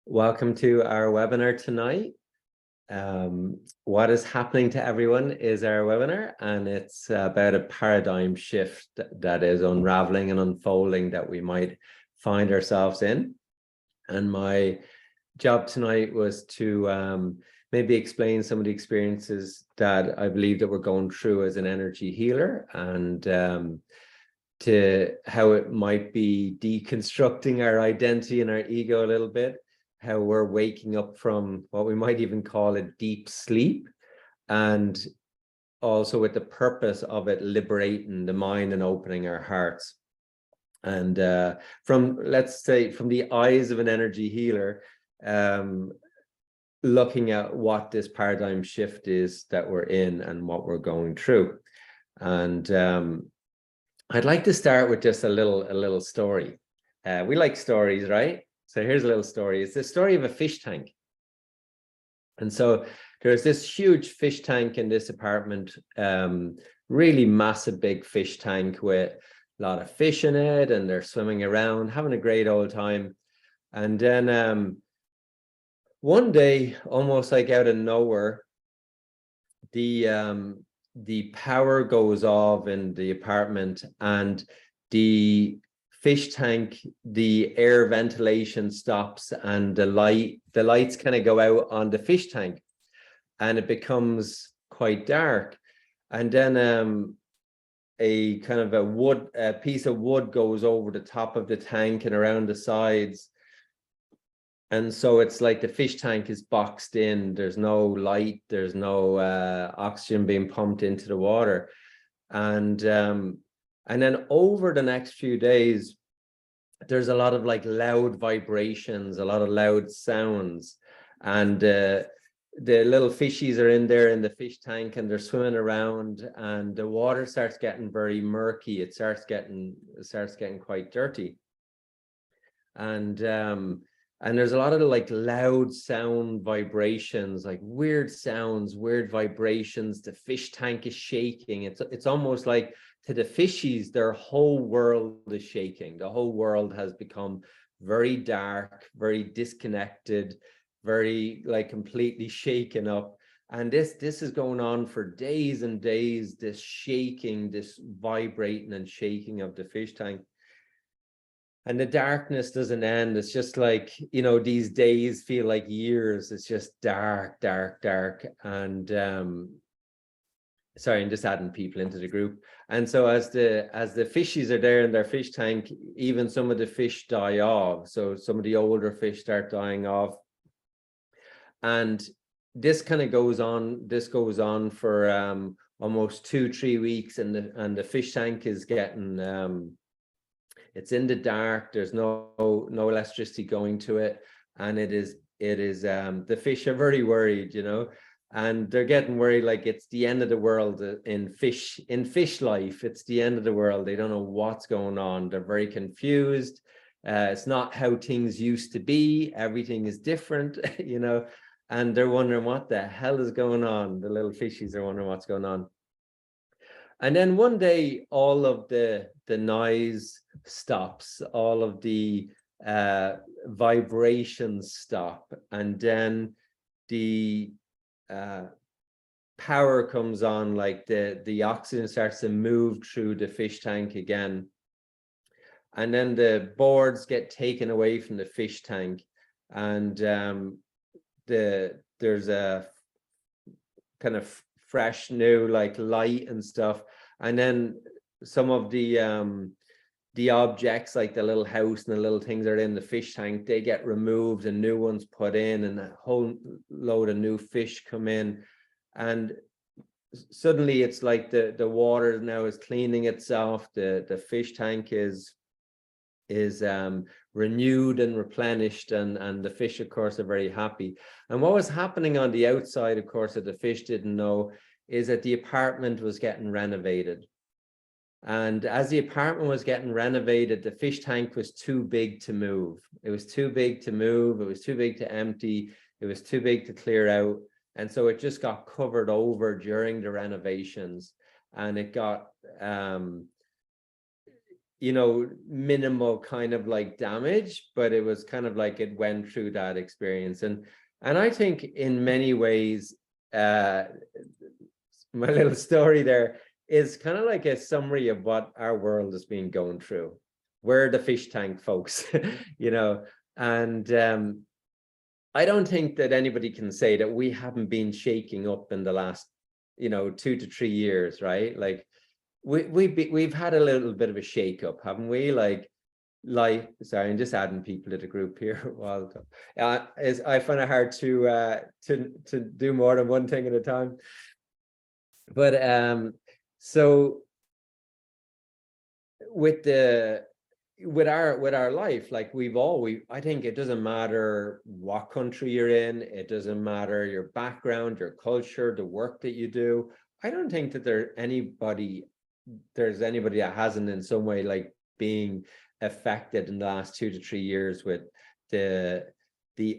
Welcome to our webinar tonight. What is happening to everyone is our webinar, and it's about a paradigm shift that is unraveling and unfolding that we might find ourselves in. And my job tonight was to maybe explain some of the experiences that I believe that we're going through as an energy healer, and to how it might be deconstructing our identity and our ego a little bit, how we're waking up from what we might even call a deep sleep, and also with the purpose of it liberating the mind and opening our hearts. And from, let's say, from the eyes of an energy healer, looking at what this paradigm shift is that we're in and what we're going through. And I'd like to start with just a little story. We like stories, right? So here's a little story. It's the story of a fish tank. And so there's this huge fish tank in this apartment, really massive, big fish tank with a lot of fish in it, and they're swimming around, having a great old time. And then one day, almost like out of nowhere, the power goes off in the apartment, and the fish tank, the air ventilation stops, and the lights kind of go out on the fish tank, and it becomes quite dark. And then a kind of a piece of wood goes over the top of the tank and around the sides. And so it's like the fish tank is boxed in. There's no light, there's no oxygen being pumped into the water. And then over the next few days, there's a lot of like loud vibrations, a lot of loud sounds. And the little fishies are in there in the fish tank, and they're swimming around, and the water starts getting very murky. It starts getting quite dirty. And there's a lot of like loud sound vibrations, like weird sounds, weird vibrations. The fish tank is shaking. It's almost like, to the fishies, their whole world is shaking. The whole world has become very dark, very disconnected, very like completely shaken up. And this is going on for days and days, this shaking, this vibrating and shaking of the fish tank. And the darkness doesn't end. It's just like, these days feel like years. It's just dark, dark, dark. And sorry, I'm just adding people into the group. And so as the fishies are there in their fish tank, even some of the fish die off. So some of the older fish start dying off. And this kind of goes on. This goes on for almost 2-3 weeks, and the fish tank is getting it's in the dark. There's no electricity going to it, and it is the fish are very worried, and they're getting worried, like it's the end of the world in fish life. It's the end of the world. They don't know what's going on. They're very confused. It's not how things used to be. Everything is different, and they're wondering what the hell is going on. The little fishies are wondering what's going on. And then one day, all of the noise stops, all of the vibrations stop, and then the power comes on, like the oxygen starts to move through the fish tank again. And then the boards get taken away from the fish tank, and there's a kind of fresh new like light and stuff. And then some of the objects, like the little house and the little things that are in the fish tank, they get removed and new ones put in, and a whole load of new fish come in. And suddenly it's like the water now is cleaning itself. The fish tank is renewed and replenished, and the fish, of course, are very happy. And what was happening on the outside, of course, that the fish didn't know, is that the apartment was getting renovated. And as the apartment was getting renovated, the fish tank was too big to move. It was too big to move. It was too big to empty. It was too big to clear out. And so it just got covered over during the renovations, and it got minimal kind of like damage, but it was kind of like it went through that experience. And I think in many ways, my little story there is kind of like a summary of what our world has been going through. We're the fish tank folks, and I don't think that anybody can say that we haven't been shaking up in the last, 2 to 3 years, right? Like we've had a little bit of a shake up, haven't we? Like, sorry, I'm just adding people to the group here. Well, I find it hard to do more than one thing at a time. But so with our life, like I think it doesn't matter what country you're in, it doesn't matter your background, your culture, the work that you do. I don't think that there's anybody that hasn't in some way like being affected in the last 2 to 3 years with the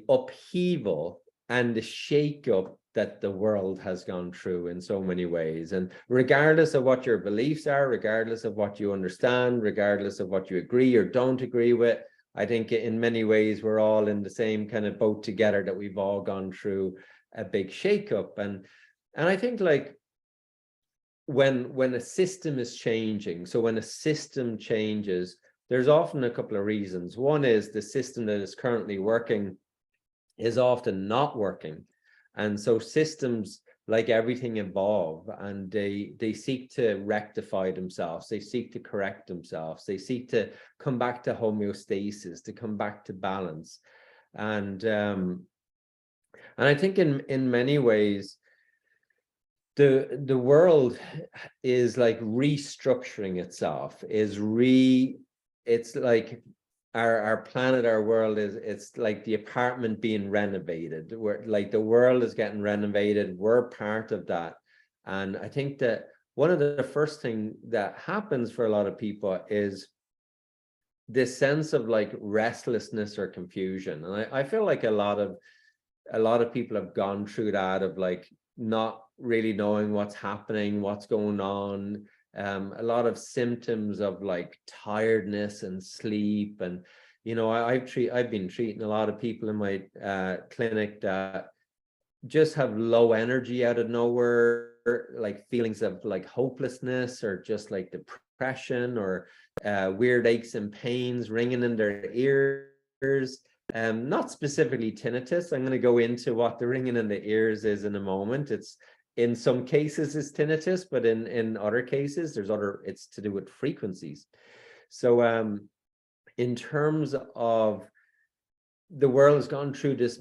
upheaval and the shake-up that the world has gone through in so many ways. And regardless of what your beliefs are, regardless of what you understand, regardless of what you agree or don't agree with, I think in many ways we're all in the same kind of boat together, that we've all gone through a big shake-up. And I think like when a system is changing, so when a system changes, there's often a couple of reasons. One is the system that is currently working is often not working. And so systems, like everything, evolve, and they seek to rectify themselves. They seek to correct themselves. They seek to come back to homeostasis, to come back to balance. And I think in many ways, the world is like restructuring itself, it's like our planet, our world it's like the apartment being renovated. We're like, the world is getting renovated. We're part of that. And I think that one of the first thing that happens for a lot of people is this sense of like restlessness or confusion. And I feel like a lot of people have gone through that, of like not really knowing what's happening, what's going on. A lot of symptoms of like tiredness and sleep. And I've been treating a lot of people in my clinic that just have low energy out of nowhere, like feelings of like hopelessness, or just like depression, or weird aches and pains ringing in their ears. Not specifically tinnitus. I'm going to go into what the ringing in the ears is in a moment. It's, in some cases, it's tinnitus, but in other cases, it's to do with frequencies. So in terms of the world is going through this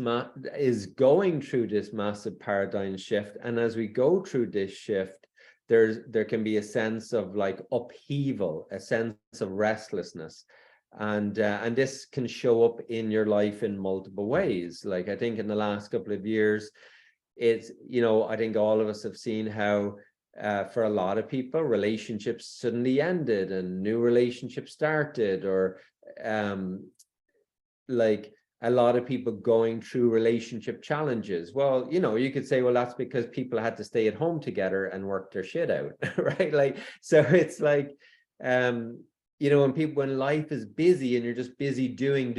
massive paradigm shift, and as we go through this shift, there can be a sense of like upheaval, a sense of restlessness. And this can show up in your life in multiple ways. Like, I think in the last couple of years, it's, I think all of us have seen how for a lot of people, relationships suddenly ended and new relationships started, or like a lot of people going through relationship challenges. Well, you could say, well, that's because people had to stay at home together and work their shit out, right? Like, so it's like, when life is busy and you're just busy doing,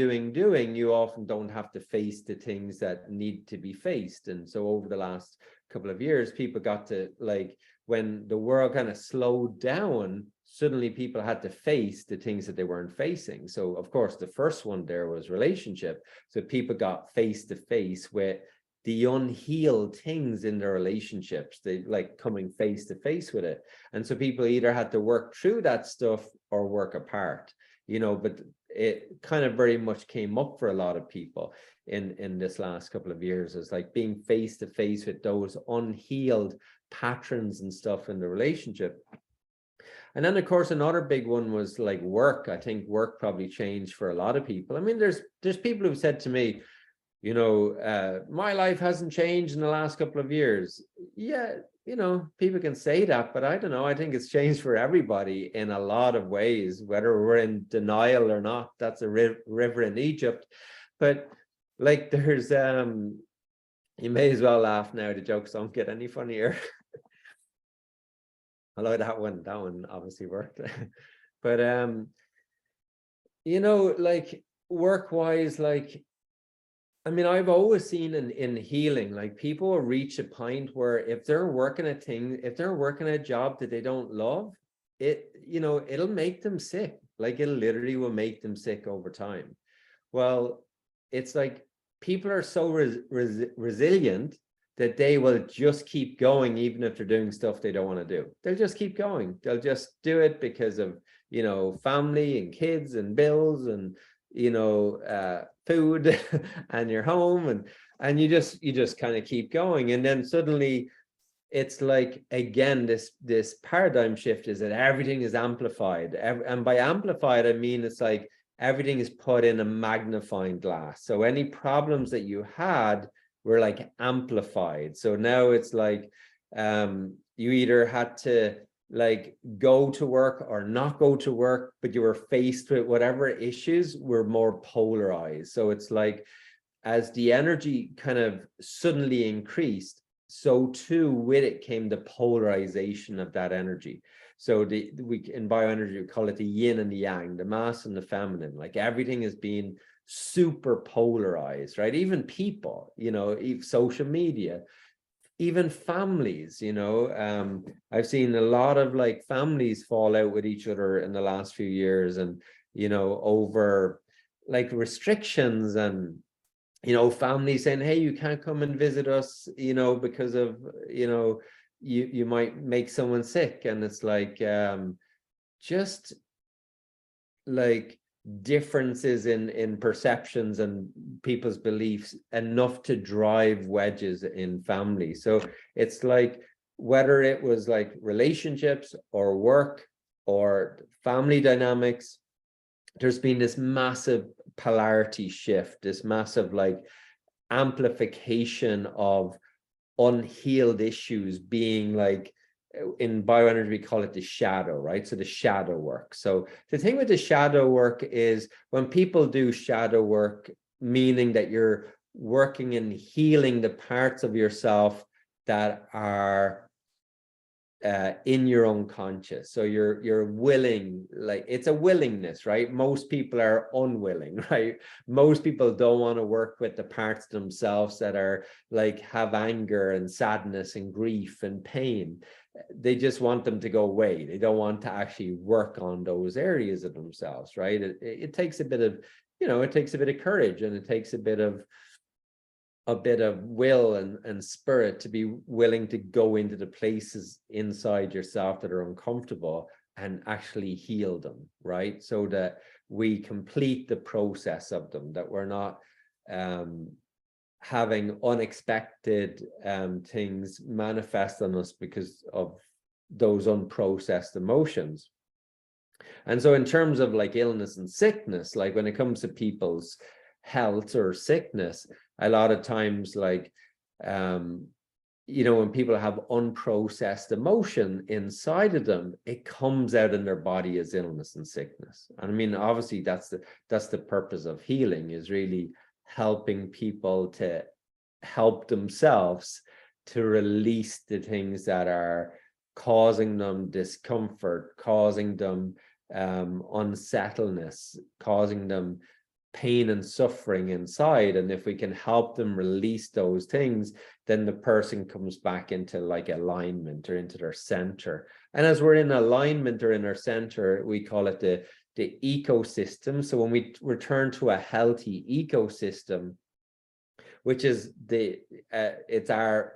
you often don't have to face the things that need to be faced. And so over the last couple of years, people got to, like, when the world kind of slowed down, suddenly people had to face the things that they weren't facing. So of course, the first one there was relationship. So people got face to face with the unhealed things in their relationships, they like coming face to face with it. And so people either had to work through that stuff or work apart, but it kind of very much came up for a lot of people in this last couple of years, as like being face to face with those unhealed patterns and stuff in the relationship. And then of course another big one was like work. I think work probably changed for a lot of people. I mean, there's people who've said to me, my life hasn't changed in the last couple of years. Yeah, people can say that, but I don't know. I think it's changed for everybody in a lot of ways, whether we're in denial or not. That's a river in Egypt. But like, there's you may as well laugh now. The jokes don't get any funnier. Although that one obviously worked. But like work-wise, like, I mean, I've always seen in healing, like people will reach a point where if they're working if they're working a job that they don't love, it'll make them sick. Like it literally will make them sick over time. Well, it's like people are so resilient that they will just keep going, even if they're doing stuff they don't want to do. They'll just keep going. They'll just do it because of, family and kids and bills and, food and your home. And you just kind of keep going. And then suddenly it's like, again, this paradigm shift is that everything is amplified. And by amplified, I mean, it's like everything is put in a magnifying glass. So any problems that you had were like amplified. So now it's like you either had to like go to work or not go to work, but you were faced with whatever issues were more polarized. So it's like, as the energy kind of suddenly increased, so too with it came the polarization of that energy. So in bioenergy, we call it the yin and the yang, the mass and the feminine. Like everything is being super polarized, right? Even people, social media, even families, I've seen a lot of like families fall out with each other in the last few years, and over like restrictions, and families saying, hey, you can't come and visit us, because of, you might make someone sick. And it's like, just like differences in perceptions and people's beliefs enough to drive wedges in families. So it's like, whether it was like relationships or work or family dynamics, there's been this massive polarity shift, this massive like amplification of unhealed issues being like, in bioenergy we call it the shadow, right? So the shadow work. So the thing with the shadow work is, when people do shadow work, meaning that you're working and healing the parts of yourself that are in your unconscious. So you're willing, like it's a willingness, right? Most people are unwilling, right? Most people don't want to work with the parts themselves that are like, have anger and sadness and grief and pain. They just want them to go away. They don't want to actually work on those areas of themselves, right? It takes a bit of, it takes a bit of courage, and it takes a bit of will and spirit to be willing to go into the places inside yourself that are uncomfortable and actually heal them, right? So that we complete the process of them, that we're not having unexpected things manifest on us because of those unprocessed emotions. And so in terms of like illness and sickness, like when it comes to people's health or sickness, a lot of times, like, when people have unprocessed emotion inside of them, it comes out in their body as illness and sickness. And I mean, obviously that's the purpose of healing, is really helping people to help themselves to release the things that are causing them discomfort, causing them unsettledness, causing them pain and suffering inside. And if we can help them release those things, then the person comes back into like alignment or into their center. And as we're in alignment or in our center, we call it the ecosystem. So when we return to a healthy ecosystem, which is it's our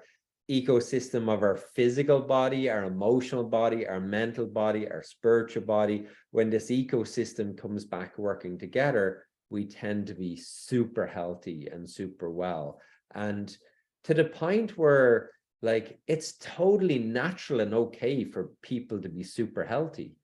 ecosystem of our physical body, our emotional body, our mental body, our spiritual body. When this ecosystem comes back working together, we tend to be super healthy and super well. And to the point where like, it's totally natural and okay for people to be super healthy.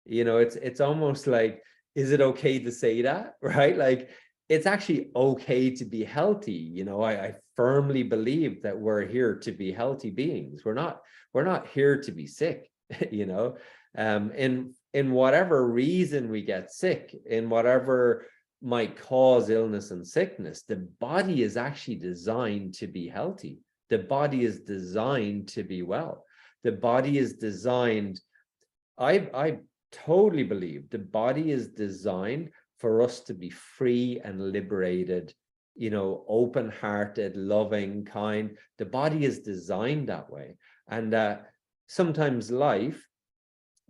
It's almost like, is it okay to say that, right? Like, it's actually okay to be healthy. I firmly believe that we're here to be healthy beings. We're not here to be sick, in whatever reason we get sick, in whatever might cause illness and sickness, the body is actually designed to be healthy. The body is designed to be well. The body is designed, I totally believe the body is designed for us to be free and liberated, you know, open-hearted, loving, kind. The body is designed that way. And sometimes life,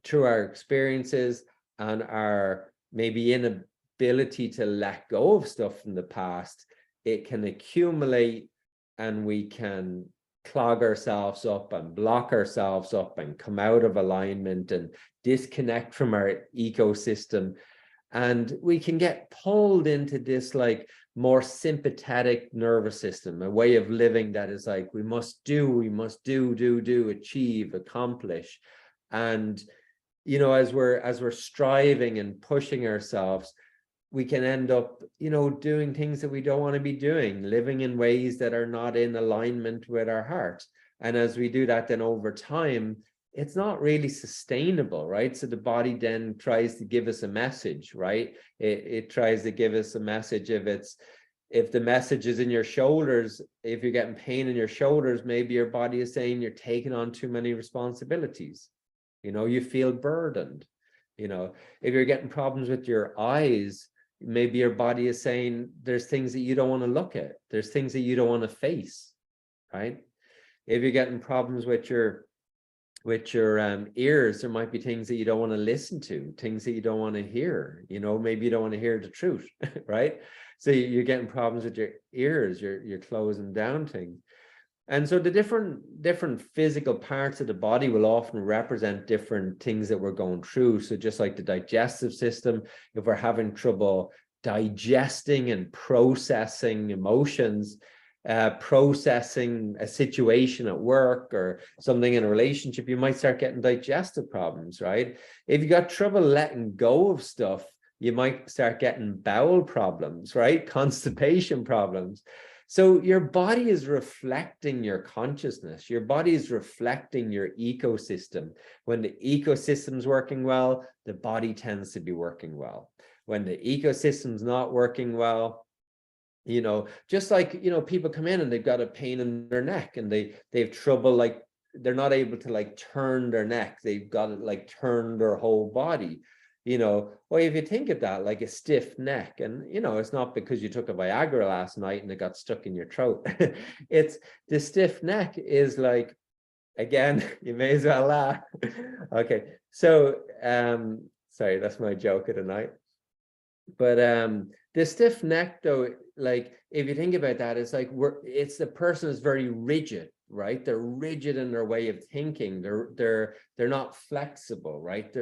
through our experiences and our maybe inability to let go of stuff from the past, it can accumulate, and we can clog ourselves up and block ourselves up and come out of alignment and disconnect from our ecosystem. And we can get pulled into this like more sympathetic nervous system, a way of living that is like, we must do, achieve, accomplish. And, you know, as we're striving and pushing ourselves, we can end up, you know, doing things that we don't want to be doing, living in ways that are not in alignment with our heart. And as we do that, then over time, it's not really sustainable, right? So the body then tries to give us a message, right? It tries to give us a message. If the message is in your shoulders, if you're getting pain in your shoulders, maybe your body is saying you're taking on too many responsibilities. You know, you feel burdened. You know, if you're getting problems with your eyes, maybe your body is saying there's things that you don't want to look at. There's things that you don't want to face, right? If you're getting problems with your ears, there might be things that you don't want to listen to, things that you don't want to hear. You know, maybe you don't want to hear the truth, right? So you're getting problems with your ears, you're closing down things. And so the different physical parts of the body will often represent different things that we're going through. So just like the digestive system, if we're having trouble digesting and processing emotions, processing a situation at work or something in a relationship, you might start getting digestive problems, right? If you got trouble letting go of stuff, you might start getting bowel problems, right? Constipation problems. So your body is reflecting your consciousness. Your body is reflecting your ecosystem. When the ecosystem's working well, the body tends to be working well. When the ecosystem's not working well, you know, just like, you know, people come in and they've got a pain in their neck and they have trouble, like they're not able to like turn their neck. They've got to like turn their whole body. You know, well, if you think of that, like a stiff neck, and, you know, it's not because you took a Viagra last night and it got stuck in your throat. It's the stiff neck is like, again, you may as well laugh. Okay. So, sorry, that's my joke of the night. But the stiff neck, though, like if you think about that, it's like it's the person is very rigid, right? They're rigid in their way of thinking. They're not flexible, right?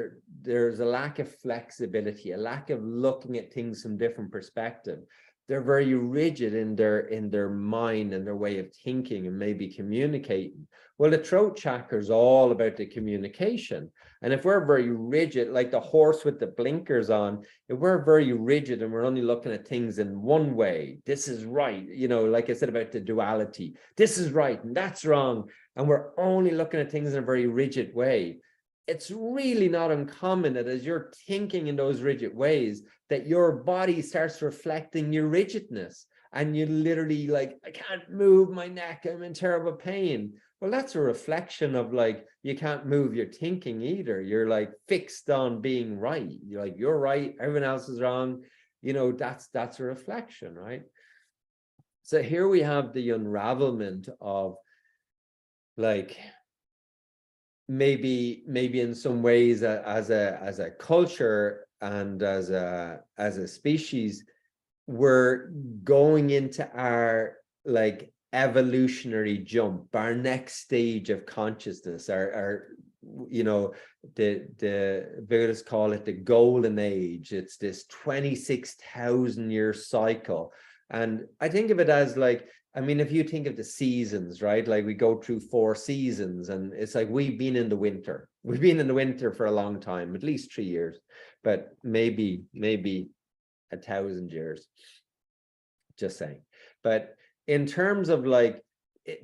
There's a lack of flexibility, a lack of looking at things from different perspective. They're very rigid in their mind and their way of thinking and maybe communicating. Well, the throat chakra is all about the communication. And if we're very rigid, like the horse with the blinkers on, if we're very rigid and we're only looking at things in one way, this is right, you know, like I said about the duality, this is right and that's wrong, and we're only looking at things in a very rigid way, it's really not uncommon that as you're thinking in those rigid ways, that your body starts reflecting your rigidness. And you literally like, I can't move my neck, I'm in terrible pain. Well, that's a reflection of like, you can't move your thinking either. You're like fixed on being right. You're like, you're right, everyone else is wrong. You know, that's a reflection, right? So here we have the unravelment of like, maybe in some ways as a culture and as a species, we're going into our like evolutionary jump, our next stage of consciousness, our you know, the Buddhists call it the golden age. It's this 26,000 year cycle. And I think of it as like, I mean, if you think of the seasons, right? Like we go through 4 seasons and it's like we've been in the winter. We've been in the winter for a long time, at least 3 years, but maybe 1,000 years, just saying. But in terms of like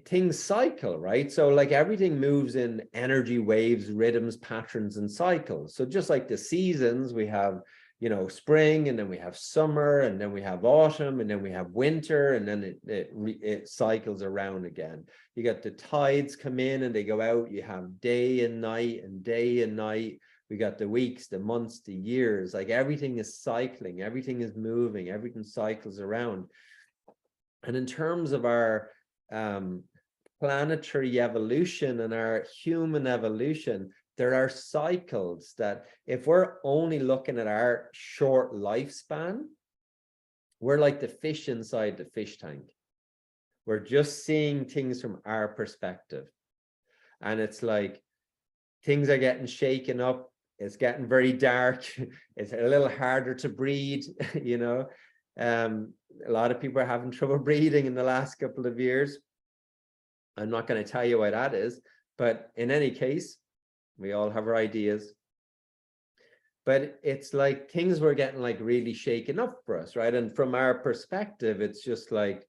things cycle, right? So like everything moves in energy waves, rhythms, patterns, and cycles. So just like the seasons, we have, you know, spring, and then we have summer, and then we have autumn, and then we have winter, and then it cycles around again. You got the tides come in and they go out. You have day and night and day and night. we got the weeks, the months, the years, like everything is cycling, everything is moving, everything cycles around. And in terms of our planetary evolution and our human evolution, there are cycles that if we're only looking at our short lifespan, we're like the fish inside the fish tank. We're just seeing things from our perspective. And it's like things are getting shaken up. It's getting very dark. It's a little harder to breathe, you know. A lot of people are having trouble breathing in the last couple of years. I'm not going to tell you why that is, but in any case, we all have our ideas. But it's like things were getting like really shaken up for us, right? And from our perspective, it's just like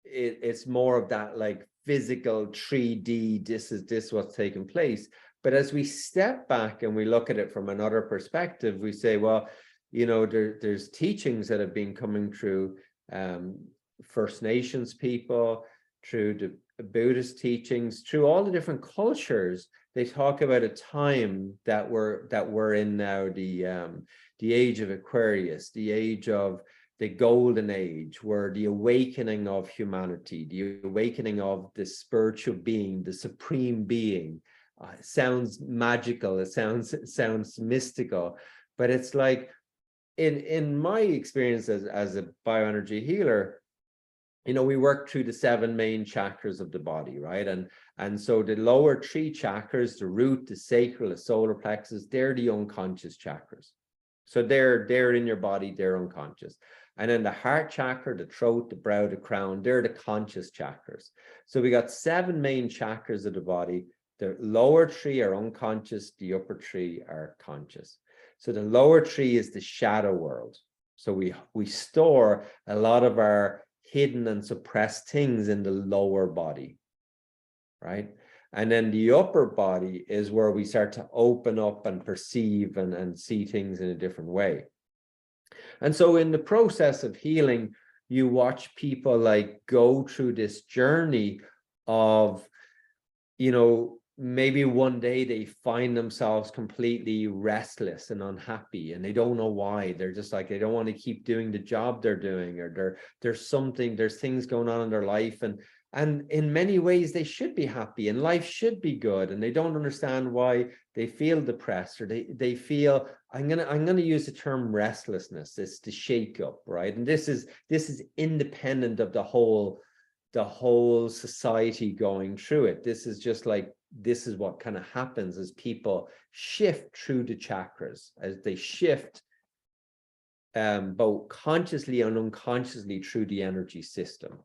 it's more of that like physical 3D, this is what's taking place. But as we step back and we look at it from another perspective, we say, well, you know, there's teachings that have been coming through First Nations people, through the Buddhist teachings, through all the different cultures. They talk about a time that we're in now, the age of Aquarius, the age of the golden age, where the awakening of humanity, the awakening of the spiritual being, the supreme being. It sounds magical, it sounds mystical, but it's like in my experience as a bioenergy healer, you know, we work through the 7 main chakras of the body, right? And so the lower 3 chakras, the root, the sacral, the solar plexus, they're the unconscious chakras. So they're in your body, they're unconscious. And then the heart chakra, the throat, the brow, the crown, they're the conscious chakras. So we got 7 main chakras of the body. The lower 3 are unconscious, the upper 3 are conscious. So the lower 3 is the shadow world. So we store a lot of our hidden and suppressed things in the lower body, right? And then the upper body is where we start to open up and perceive and see things in a different way. And so in the process of healing, you watch people like go through this journey of, you know, maybe one day they find themselves completely restless and unhappy, and they don't know why. They're just like, they don't want to keep doing the job they're doing, or there's things going on in their life, and in many ways they should be happy and life should be good, and they don't understand why they feel depressed, or they feel, I'm gonna use the term restlessness. It's the shake up, right? And this is independent of the whole society going through it. This is just like, this is what kind of happens as people shift through the chakras, as they shift both consciously and unconsciously through the energy system.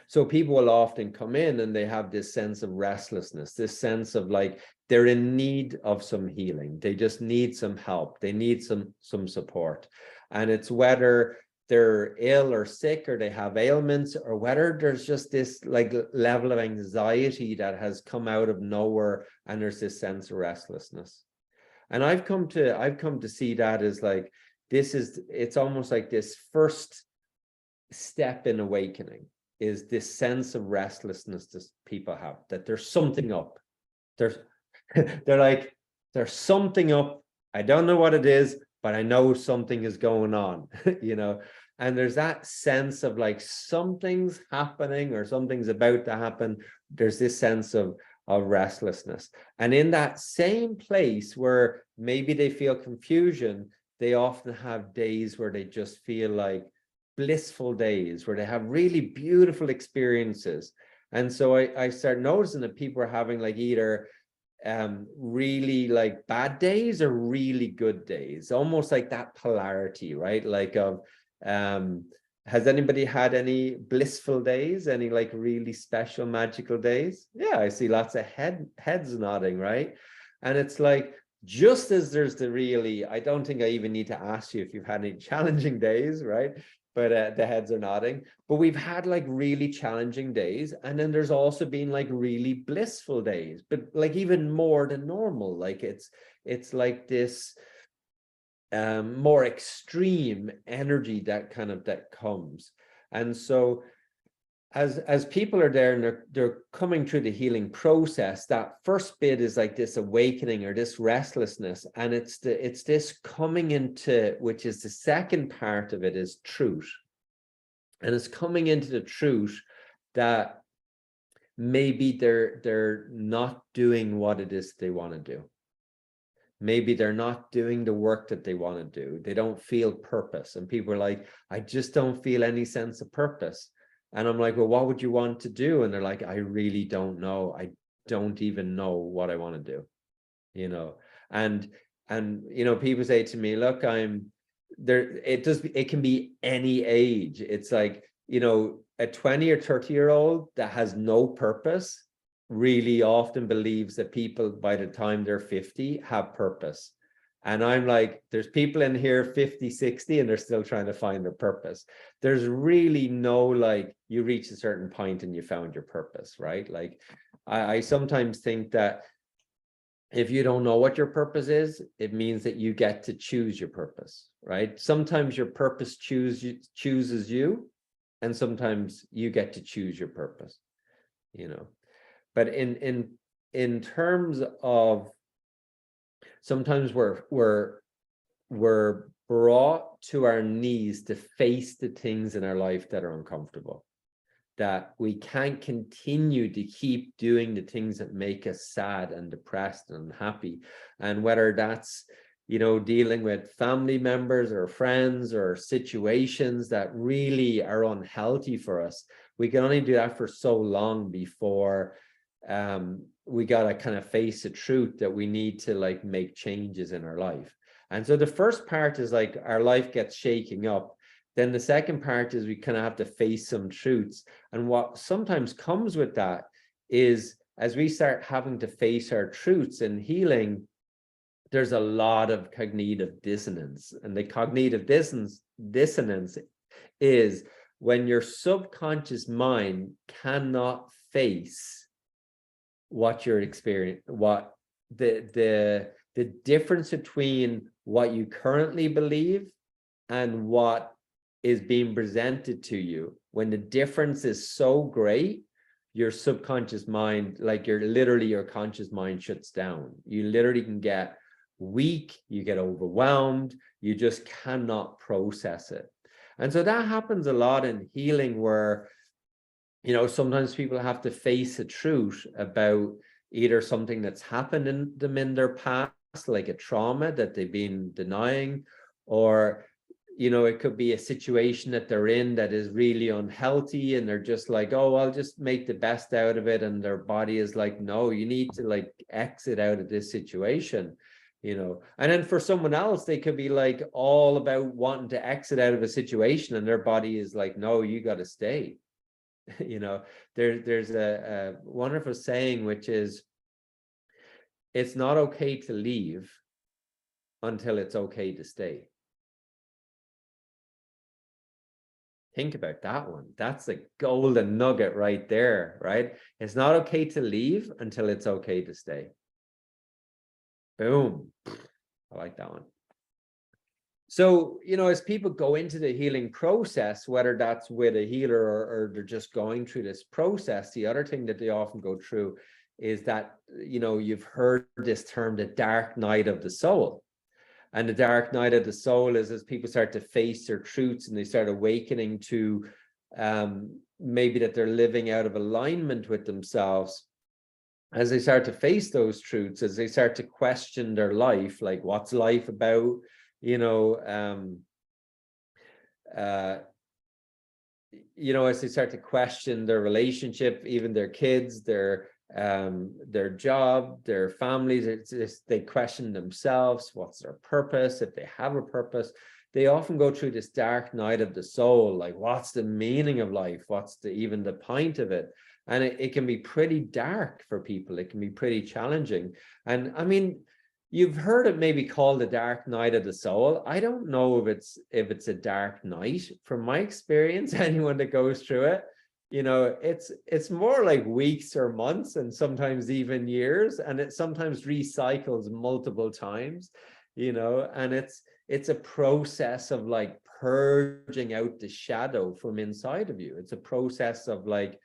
So people will often come in and they have this sense of restlessness, this sense of like they're in need of some healing. They just need some help. They need some support. And it's whether they're ill or sick, or they have ailments, or whether there's just this like level of anxiety that has come out of nowhere, and there's this sense of restlessness. And I've come to see that as like, it's almost like this first step in awakening is this sense of restlessness that people have, that there's something up. They're like, there's something up. I don't know what it is, but I know something is going on, you know, and there's that sense of like something's happening or something's about to happen. There's this sense of restlessness. And in that same place where maybe they feel confusion, they often have days where they just feel like blissful days, where they have really beautiful experiences. And so I start noticing that people are having like either really like bad days or really good days, almost like that polarity, right? Like of has anybody had any blissful days, any like really special magical days? Yeah, I see lots of heads nodding, right? And it's like, just as there's the really, I don't think I even need to ask you if you've had any challenging days, right? But the heads are nodding. But we've had like really challenging days, and then there's also been like really blissful days, but like even more than normal. Like it's like this more extreme energy that comes. And so as people are there and they're coming through the healing process, that first bit is like this awakening or this restlessness, and it's this coming into, which is the second part of it, is truth. And it's coming into the truth that maybe they're not doing what it is they want to do. Maybe they're not doing the work that they want to do. They don't feel purpose. And people are like, I just don't feel any sense of purpose. And I'm like, well, what would you want to do? And they're like, I really don't know. I don't even know what I want to do, you know. And you know, people say to me, look, I'm there. It can be any age. It's like, you know, a 20 or 30-year-old that has no purpose really often believes that people by the time they're 50 have purpose. And I'm like, there's people in here 50, 60, and they're still trying to find their purpose. There's really no, like, you reach a certain point and you found your purpose, right? Like, I sometimes think that if you don't know what your purpose is, it means that you get to choose your purpose, right? Sometimes your purpose chooses you, and sometimes you get to choose your purpose, you know. But in terms of, sometimes we're brought to our knees to face the things in our life that are uncomfortable, that we can't continue to keep doing the things that make us sad and depressed and unhappy. And whether that's, you know, dealing with family members or friends or situations that really are unhealthy for us, we can only do that for so long before we got to kind of face the truth that we need to like make changes in our life. And so the first part is like our life gets shaking up. Then the second part is we kind of have to face some truths. And what sometimes comes with that is, as we start having to face our truths in healing, there's a lot of cognitive dissonance. And the cognitive dissonance is when your subconscious mind cannot face what you're experiencing, what the difference between what you currently believe and what is being presented to you. When the difference is so great, your subconscious mind, like your conscious mind shuts down. You literally can get weak, you get overwhelmed, you just cannot process it. And so that happens a lot in healing, where, you know, sometimes people have to face a truth about either something that's happened in them in their past, like a trauma that they've been denying, or, you know, it could be a situation that they're in that is really unhealthy, and they're just like, oh, I'll just make the best out of it. And their body is like, no, you need to like exit out of this situation, you know. And then for someone else, they could be like all about wanting to exit out of a situation, and their body is like, no, you got to stay. You know, there's a wonderful saying, which is, it's not okay to leave until it's okay to stay. Think about that one. That's a golden nugget right there, right? It's not okay to leave until it's okay to stay. Boom. I like that one. So, you know, as people go into the healing process, whether that's with a healer or they're just going through this process, the other thing that they often go through is that, you know, you've heard this term, the dark night of the soul. And the dark night of the soul is as people start to face their truths and they start awakening to maybe that they're living out of alignment with themselves. As they start to face those truths, as they start to question their life, like, what's life about? You know, as they start to question their relationship, even their kids, their job, their families, it's just, they question themselves. What's their purpose? If they have a purpose, they often go through this dark night of the soul. Like, what's the meaning of life? What's even the point of it? And it can be pretty dark for people. It can be pretty challenging. And I mean, you've heard it maybe called the dark night of the soul. I don't know if it's a dark night. From my experience, anyone that goes through it, you know, it's more like weeks or months, and sometimes even years, and it sometimes recycles multiple times, you know. And it's a process of like purging out the shadow from inside of you. It's a process of like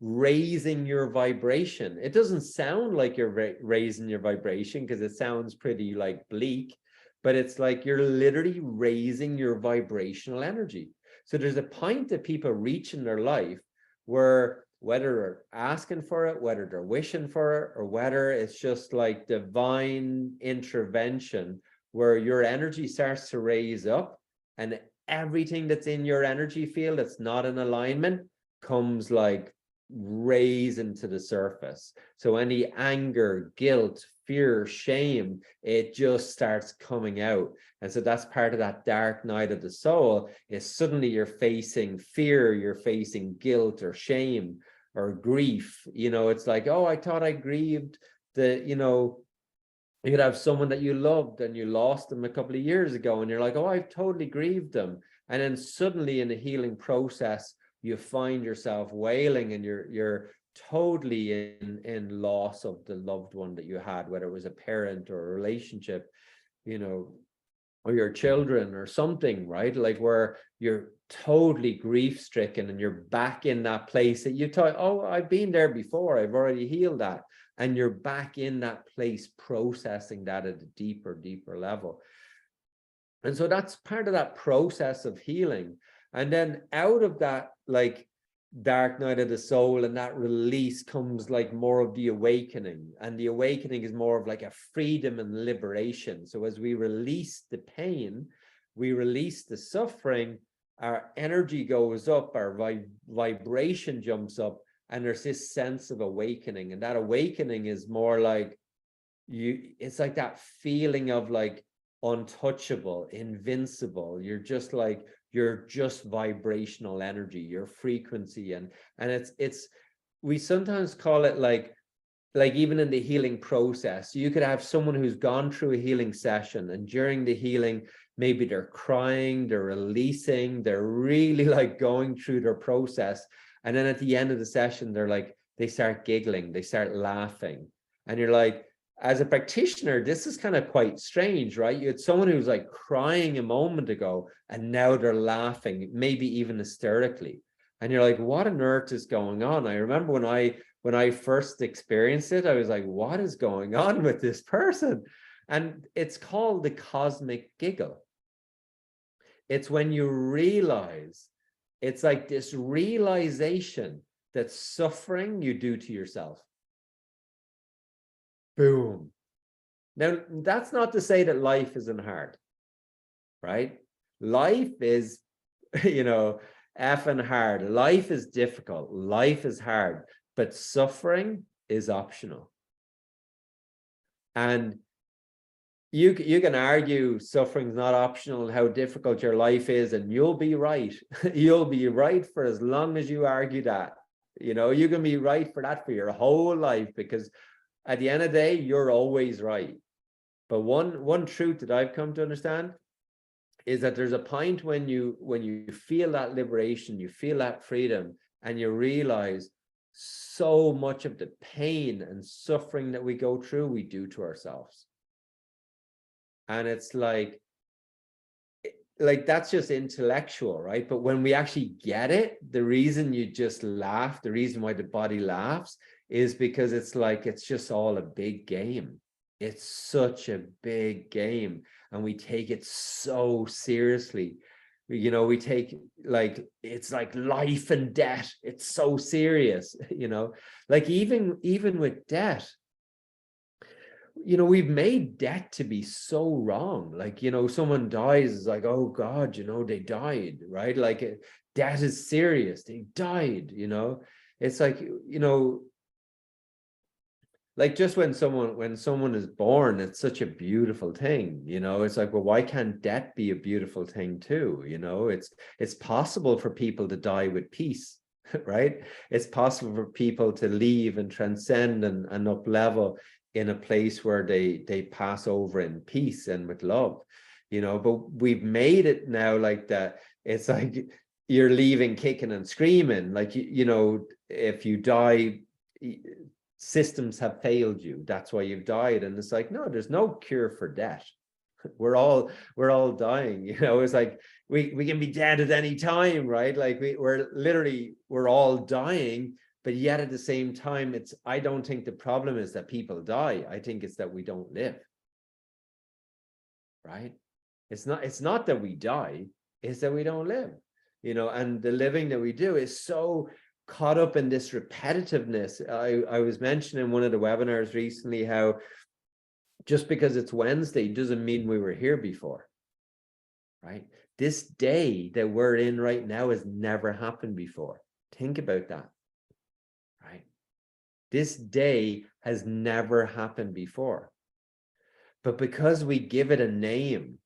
raising your vibration. It doesn't sound like you're raising your vibration because it sounds pretty like bleak, but it's like you're literally raising your vibrational energy. So there's a point that people reach in their life where whether they're asking for it, whether they're wishing for it, or whether it's just like divine intervention where your energy starts to raise up and everything that's in your energy field that's not in alignment comes like raising to the surface. So any anger, guilt, fear, shame, it just starts coming out. And so that's part of that dark night of the soul, is suddenly you're facing fear, you're facing guilt or shame or grief. You know, it's like, oh, I thought I grieved the, you know, you could have someone that you loved and you lost them a couple of years ago and you're like, oh, I've totally grieved them. And then suddenly in the healing process, you find yourself wailing and you're totally in loss of the loved one that you had, whether it was a parent or a relationship, you know, or your children or something, right? Like where you're totally grief stricken and you're back in that place that you thought, oh, I've been there before, I've already healed that. And you're back in that place processing that at a deeper level. And so that's part of that process of healing. And then out of that, like dark night of the soul and that release comes like more of the awakening. And the awakening is more of like a freedom and liberation. So as we release the pain, we release the suffering, our energy goes up, our vibration jumps up, and there's this sense of awakening. And that awakening is more like it's like that feeling of like untouchable, invincible. You're just like, you're just vibrational energy, your frequency. And it's we sometimes call it like even in the healing process, you could have someone who's gone through a healing session, and during the healing, maybe they're crying, they're releasing, they're really like going through their process. And then at the end of the session, they're like, they start giggling, they start laughing. And you're like, as a practitioner, this is kind of quite strange, right? You had someone who's like crying a moment ago, and now they're laughing, maybe even hysterically. And you're like, what on earth is going on? I remember when I first experienced it, I was like, what is going on with this person? And it's called the cosmic giggle. It's when you realize, it's like this realization that suffering you do to yourself. Boom. Now, that's not to say that life isn't hard, right? Life is, you know, effing hard. Life is difficult. Life is hard, but suffering is optional. And you can argue suffering's not optional and how difficult your life is, and you'll be right. You'll be right for as long as you argue that. You know, you can be right for that for your whole life, because at the end of the day, you're always right. But one truth that I've come to understand is that there's a point when you feel that liberation, you feel that freedom, and you realize so much of the pain and suffering that we go through, we do to ourselves. And it's like that's just intellectual, right? But when we actually get it, the reason you just laugh, the reason why the body laughs, is because it's like, it's just all a big game. It's such a big game, and we take it so seriously. You know, we take like, it's like life and death. It's so serious, you know, like even with death, you know, we've made death to be so wrong. Like, you know, someone dies, it's like, oh God, you know, they died, right? Like death is serious. They died, you know. It's like, you know, like just when someone is born, it's such a beautiful thing, you know. It's like, well, why can't death be a beautiful thing too? You know, it's possible for people to die with peace, right? It's possible for people to leave and transcend and up level in a place where they pass over in peace and with love, you know. But we've made it now like that. It's like you're leaving kicking and screaming, like, you know, if you die, systems have failed you, that's why you've died. And it's like, no, there's no cure for death. we're all dying. It's like we can be dead at any time, right? Like we're all dying, but yet at the same time, I don't think the problem is that people die. I think it's that we don't live, right? It's not that we die, it's that we don't live, and the living that we do is so caught up in this repetitiveness. I was mentioning in one of the webinars recently how just because it's Wednesday doesn't mean we were here before, right? This day that we're in right now has never happened before. Think about that, right? This day has never happened before. But because we give it a name,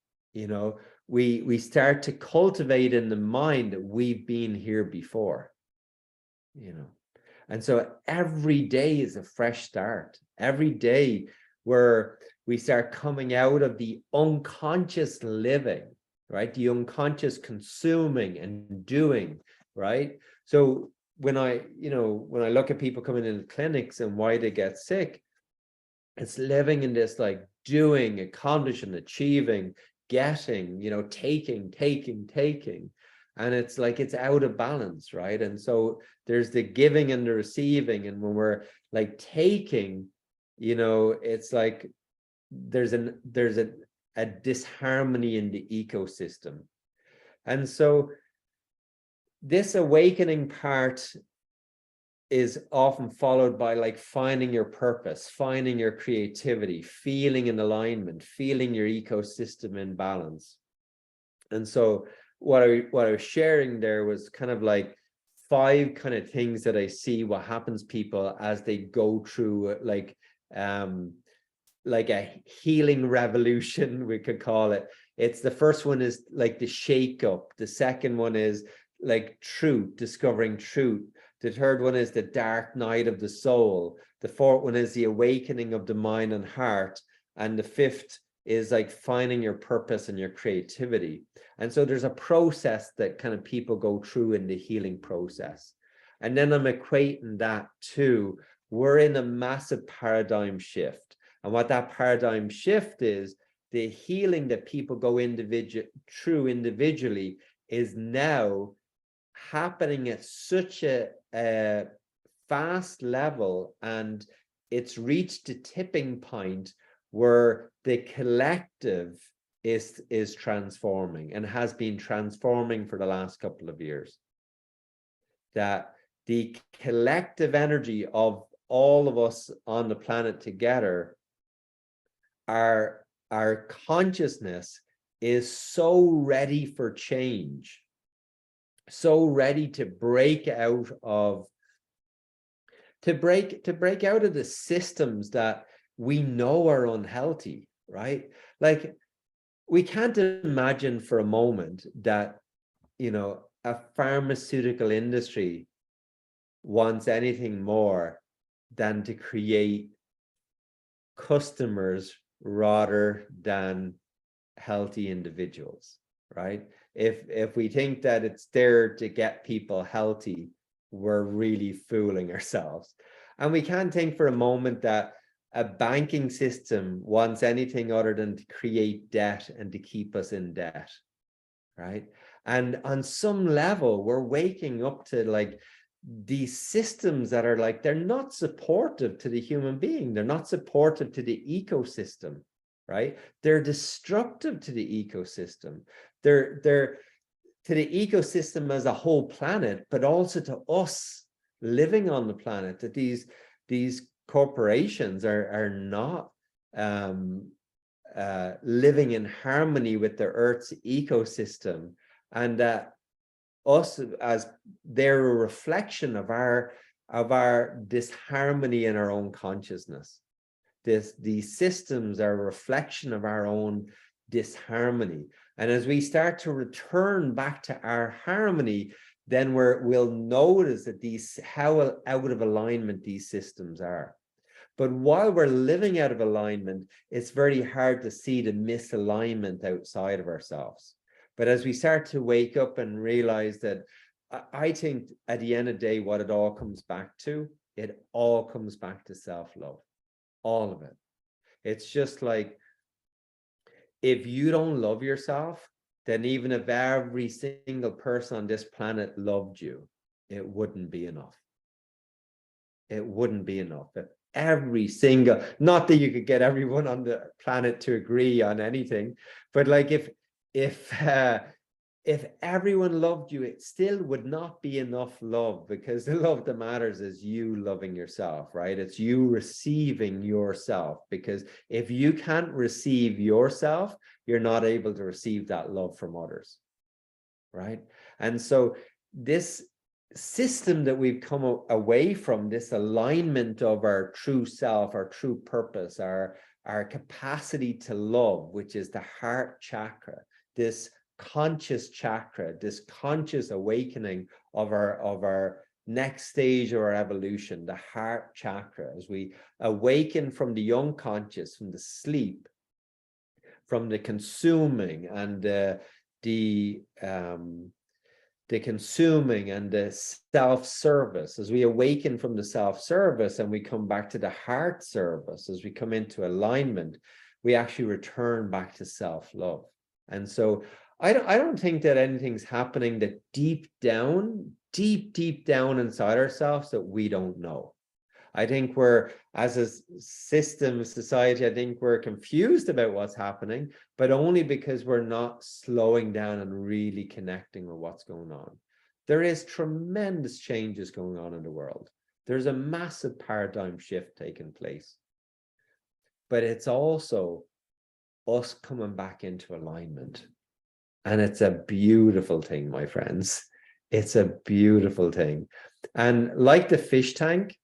we start to cultivate in the mind that we've been here before, And so every day is a fresh start. Every day where we start coming out of the unconscious living, right? The unconscious consuming and doing, right? So when I look at people coming into clinics and why they get sick, it's living in this like doing, accomplishing, achieving, getting, taking. And it's like it's out of balance, right? And so there's the giving and the receiving. And when we're like taking, it's like there's a disharmony in the ecosystem. And so this awakening part is often followed by like finding your purpose, finding your creativity, feeling in alignment, feeling your ecosystem in balance. And so what I was sharing there was kind of like 5 kind of things that I see what happens people as they go through like a healing revolution, we could call it. It's the first one is like the shake up. The second one is like truth, discovering truth. The third one is the dark night of the soul. The fourth one is the awakening of the mind and heart. And the fifth is like finding your purpose and your creativity. And so there's a process that kind of people go through in the healing process. And then I'm equating that to, we're in a massive paradigm shift. And what that paradigm shift is, the healing that people go through individually is now happening at such a fast level, and it's reached a tipping point where the collective is transforming and has been transforming for the last couple of years. That the collective energy of all of us on the planet together, our consciousness is so ready for change, so ready to break out of the systems that we know are unhealthy, right? Like, we can't imagine for a moment that a pharmaceutical industry wants anything more than to create customers rather than healthy individuals, right? If we think that it's there to get people healthy, we're really fooling ourselves. And we can't think for a moment that a banking system wants anything other than to create debt and to keep us in debt, right? And on some level, we're waking up to like these systems that are like, they're not supportive to the human being. They're not supportive to the ecosystem, right? They're destructive to the ecosystem. They're to the ecosystem as a whole planet, but also to us living on the planet, that these corporations are not living in harmony with the Earth's ecosystem, and that us, as they're a reflection of our disharmony in our own consciousness. These systems are a reflection of our own disharmony. And as we start to return back to our harmony, then we'll notice that how out of alignment these systems are. But while we're living out of alignment, it's very hard to see the misalignment outside of ourselves. But as we start to wake up and realize that, I think at the end of the day, what it all comes back to, self-love, all of it. It's just like, if you don't love yourself, then even if every single person on this planet loved you, it wouldn't be enough. It wouldn't be enough. If every single, not that you could get everyone on the planet to agree on anything, but like if everyone loved you, it still would not be enough love, because the love that matters is you loving yourself, right? It's you receiving yourself, because if you can't receive yourself, you're not able to receive that love from others, right? And so this system that we've come away from, this alignment of our true self, our true purpose, our capacity to love, which is the heart chakra, this conscious chakra, this conscious awakening of our next stage of our evolution, the heart chakra, as we awaken from the unconscious, from the sleep, from the consuming and the consuming and the self-service. As we awaken from the self-service and we come back to the heart service, as we come into alignment, we actually return back to self-love. And so I don't think that anything's happening that deep down inside ourselves that we don't know. I think we're, as a system, society, I think we're confused about what's happening, but only because we're not slowing down and really connecting with what's going on. There is tremendous changes going on in the world. There's a massive paradigm shift taking place. But it's also us coming back into alignment. And it's a beautiful thing, my friends. It's a beautiful thing. And like the fish tank,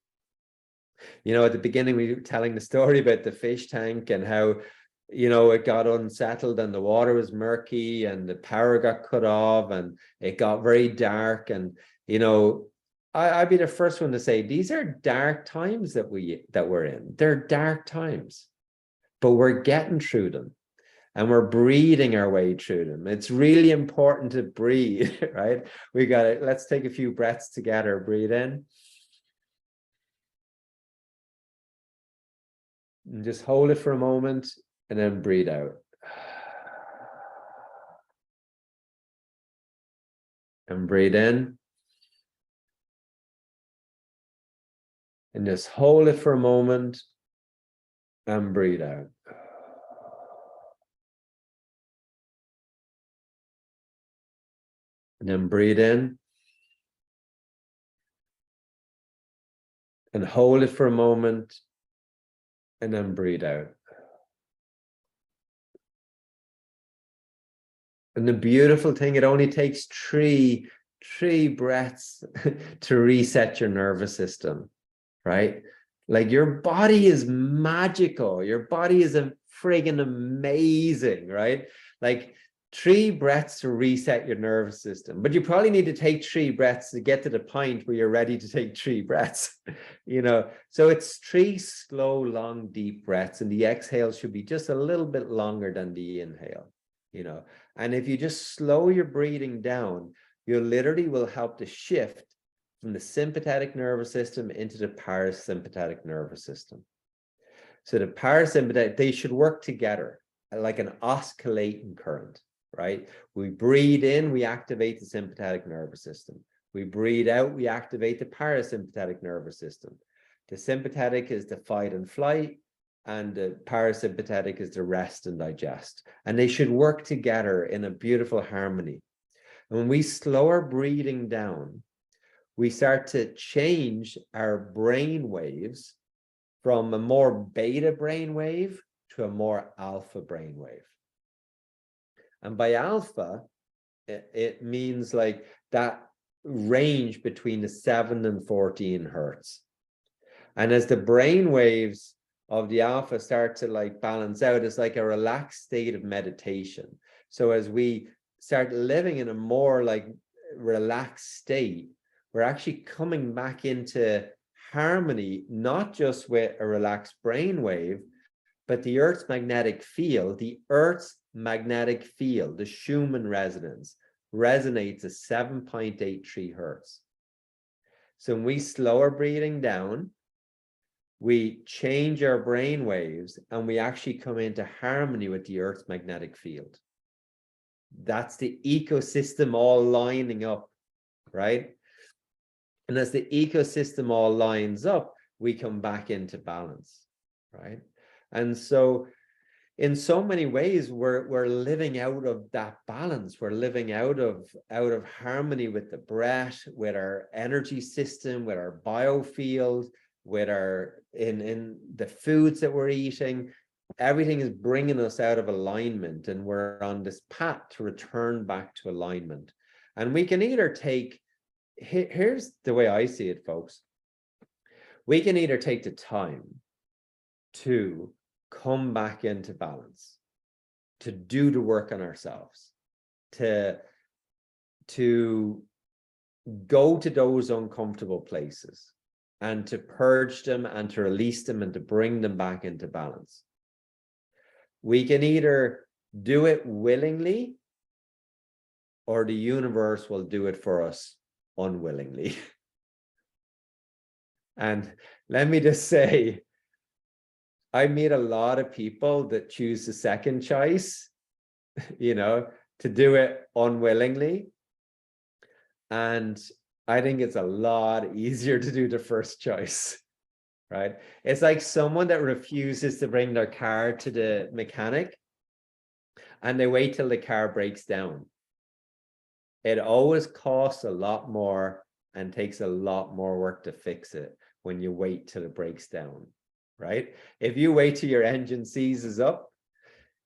you know, at the beginning, we were telling the story about the fish tank and how, you know, it got unsettled and the water was murky and the power got cut off and it got very dark. And, you know, I'd be the first one to say, these are dark times that we're in. They're dark times, but we're getting through them. And we're breathing our way through them. It's really important to breathe, right? Let's take a few breaths together. Breathe in. And just hold it for a moment and then breathe out. And breathe in. And just hold it for a moment and breathe out. And then breathe in. And hold it for a moment and then breathe out. And the beautiful thing, it only takes three breaths to reset your nervous system, right? Like your body is magical. Your body is a friggin' amazing, right? Like 3 breaths to reset your nervous system. But you probably need to take 3 breaths to get to the point where you're ready to take 3 breaths, you know? So it's 3 slow, long, deep breaths. And the exhale should be just a little bit longer than the inhale, you know? And if you just slow your breathing down, you literally will help to shift from the sympathetic nervous system into the parasympathetic nervous system. So the parasympathetic, they should work together like an oscillating current, right? We breathe in, we activate the sympathetic nervous system. We breathe out, we activate the parasympathetic nervous system. The sympathetic is the fight and flight, and the parasympathetic is the rest and digest. And they should work together in a beautiful harmony. And when we slow our breathing down, we start to change our brain waves from a more beta brain wave to a more alpha brain wave. And by alpha, it means like that range between the 7 and 14 hertz. And as the brain waves of the alpha start to like balance out, it's like a relaxed state of meditation. So as we start living in a more like relaxed state, we're actually coming back into harmony, not just with a relaxed brainwave, but the Earth's magnetic field. The Earth's magnetic field, the Schumann resonance, resonates at 7.83 hertz. So when we slow our breathing down, we change our brain waves, and we actually come into harmony with the Earth's magnetic field. That's the ecosystem all lining up, right? And as the ecosystem all lines up, we come back into balance, right? And so in so many ways, we're living out of that balance. We're living out of harmony with the breath, with our energy system, with our biofield, with our in the foods that we're eating. Everything is bringing us out of alignment, and we're on this path to return back to alignment. And we can either take, here's the way I see it, folks. We can either take the time to come back into balance, to do the work on ourselves, to go to those uncomfortable places and to purge them and to release them and to bring them back into balance. We can either do it willingly, or the universe will do it for us unwillingly. And let me just say, I meet a lot of people that choose the second choice, to do it unwillingly. And I think it's a lot easier to do the first choice, right? It's like someone that refuses to bring their car to the mechanic and they wait till the car breaks down. It always costs a lot more and takes a lot more work to fix it when you wait till it breaks down, right? If you wait till your engine seizes up,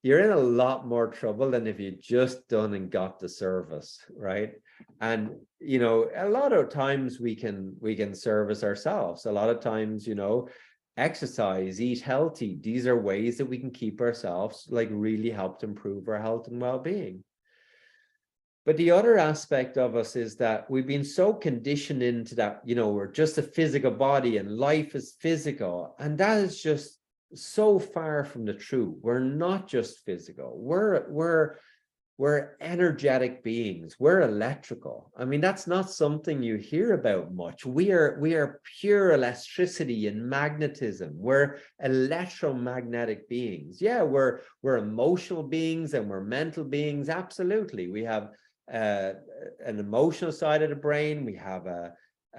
you're in a lot more trouble than if you just done and got the service, right? And a lot of times we can service ourselves. A lot of times, exercise, eat healthy. These are ways that we can keep ourselves really help to improve our health and well-being. But the other aspect of us is that we've been so conditioned into that, we're just a physical body and life is physical. And that is just so far from the truth. We're not just physical. We're energetic beings. We're electrical. I mean, that's not something you hear about much. We are pure electricity and magnetism. We're electromagnetic beings. Yeah, we're emotional beings and we're mental beings. Absolutely. We have an emotional side of the brain. We have a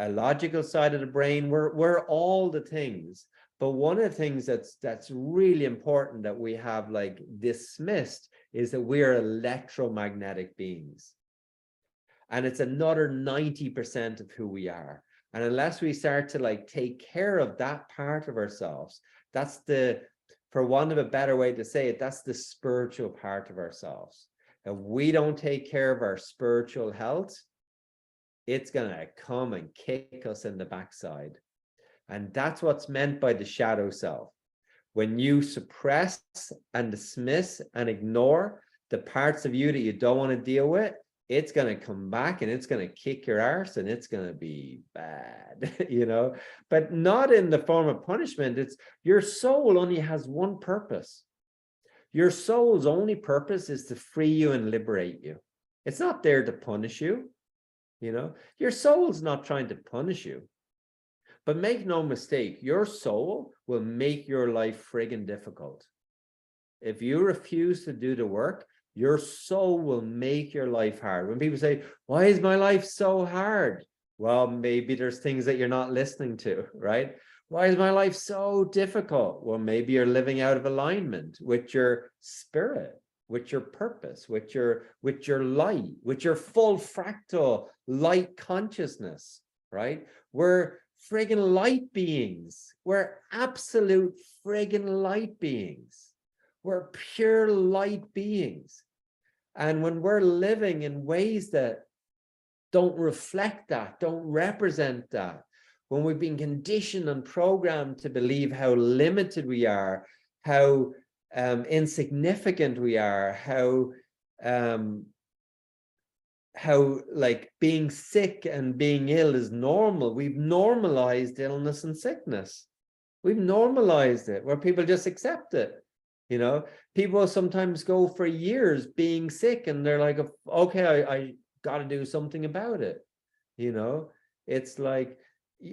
logical side of the brain. We're all the things. But one of the things that's really important that we have dismissed is that we are electromagnetic beings. And it's another 90% of who we are. And unless we start to take care of that part of ourselves, that's for want of a better way to say it, that's the spiritual part of ourselves. If we don't take care of our spiritual health, it's going to come and kick us in the backside. And that's what's meant by the shadow self. When you suppress and dismiss and ignore the parts of you that you don't want to deal with, it's going to come back and it's going to kick your arse and it's going to be bad, but not in the form of punishment. It's your soul only has one purpose. Your soul's only purpose is to free you and liberate you. It's not there to punish you. Your soul's not trying to punish you. But make no mistake, your soul will make your life friggin' difficult. If you refuse to do the work, your soul will make your life hard. When people say, why is my life so hard? Well, maybe there's things that you're not listening to, right? Why is my life so difficult? Well, maybe you're living out of alignment with your spirit, with your purpose, with your light, with your full fractal light consciousness, right? We're friggin' light beings. We're absolute friggin' light beings. We're pure light beings. And when we're living in ways that don't reflect that, don't represent that, when we've been conditioned and programmed to believe how limited we are, how insignificant we are, how being sick and being ill is normal. We've normalized illness and sickness. We've normalized it where people just accept it. People sometimes go for years being sick and they're like, okay, I got to do something about it. It's like,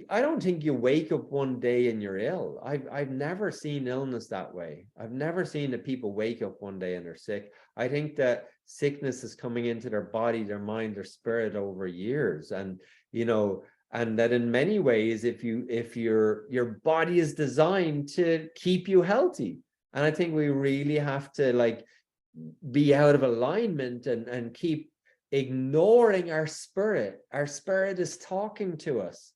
I don't think you wake up one day and you're ill. I've never seen illness that way. I've never seen that people wake up one day and they're sick. I think that sickness is coming into their body, their mind, their spirit over years. And, you know, and that in many ways, if your body is designed to keep you healthy. And I think we really have to like be out of alignment and keep ignoring our spirit. Our spirit is talking to us.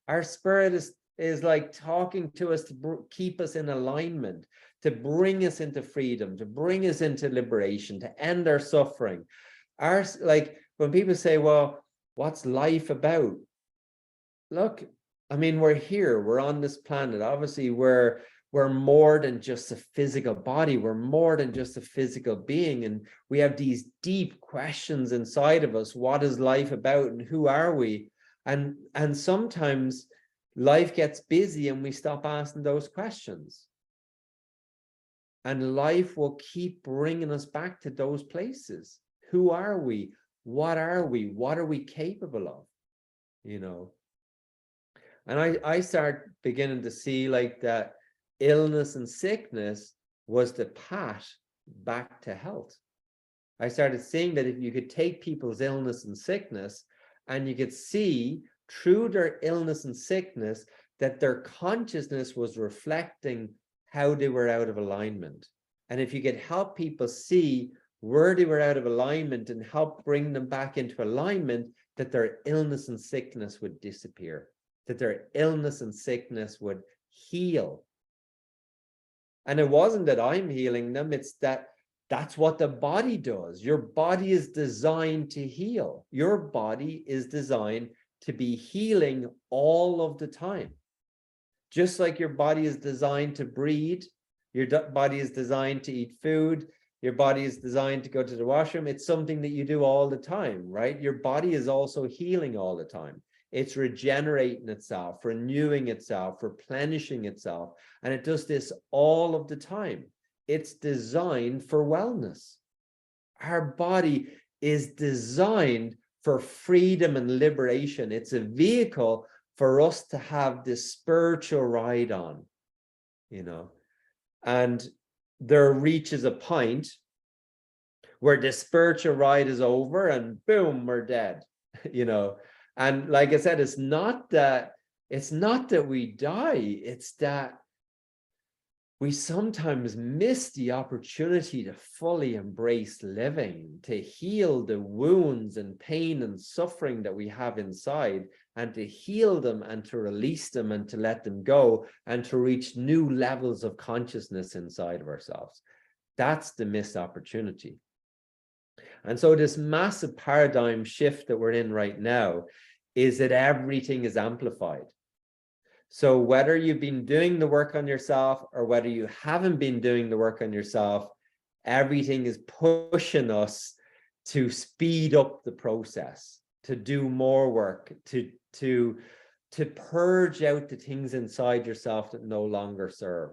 Our spirit is like talking to us to keep us in alignment, to bring us into freedom, to bring us into liberation, to end our suffering. Like when people say, well, what's life about? Look, I mean, we're here, we're on this planet. Obviously, we're more than just a physical body. We're more than just a physical being. And we have these deep questions inside of us. What is life about and who are we? And sometimes life gets busy and we stop asking those questions. And life will keep bringing us back to those places. Who are we? What are we? What are we capable of? You know? And I start beginning to see like that illness and sickness was the path back to health. I started seeing that if you could take people's illness and sickness and you could see through their illness and sickness that their consciousness was reflecting how they were out of alignment. And if you could help people see where they were out of alignment and help bring them back into alignment, that their illness and sickness would disappear, that their illness and sickness would heal. And it wasn't that I'm healing them, it's that that's what the body does. Your body is designed to heal. Your body is designed to be healing all of the time. Just like your body is designed to breathe, your body is designed to eat food, your body is designed to go to the washroom. It's something that you do all the time, right? Your body is also healing all the time. It's regenerating itself, renewing itself, replenishing itself. And it does this all of the time. It's designed for wellness. Our body is designed for freedom and liberation. It's a vehicle for us to have this spiritual ride on, you know. And there reaches a point where the spiritual ride is over and boom, we're dead, you know. And like I said, it's not that we die, it's that we sometimes miss the opportunity to fully embrace living, to heal the wounds and pain and suffering that we have inside, and to heal them and to release them and to let them go and to reach new levels of consciousness inside of ourselves. That's the missed opportunity. And so this massive paradigm shift that we're in right now is that everything is amplified. So whether you've been doing the work on yourself or whether you haven't been doing the work on yourself, everything is pushing us to speed up the process, to do more work, to purge out the things inside yourself that no longer serve.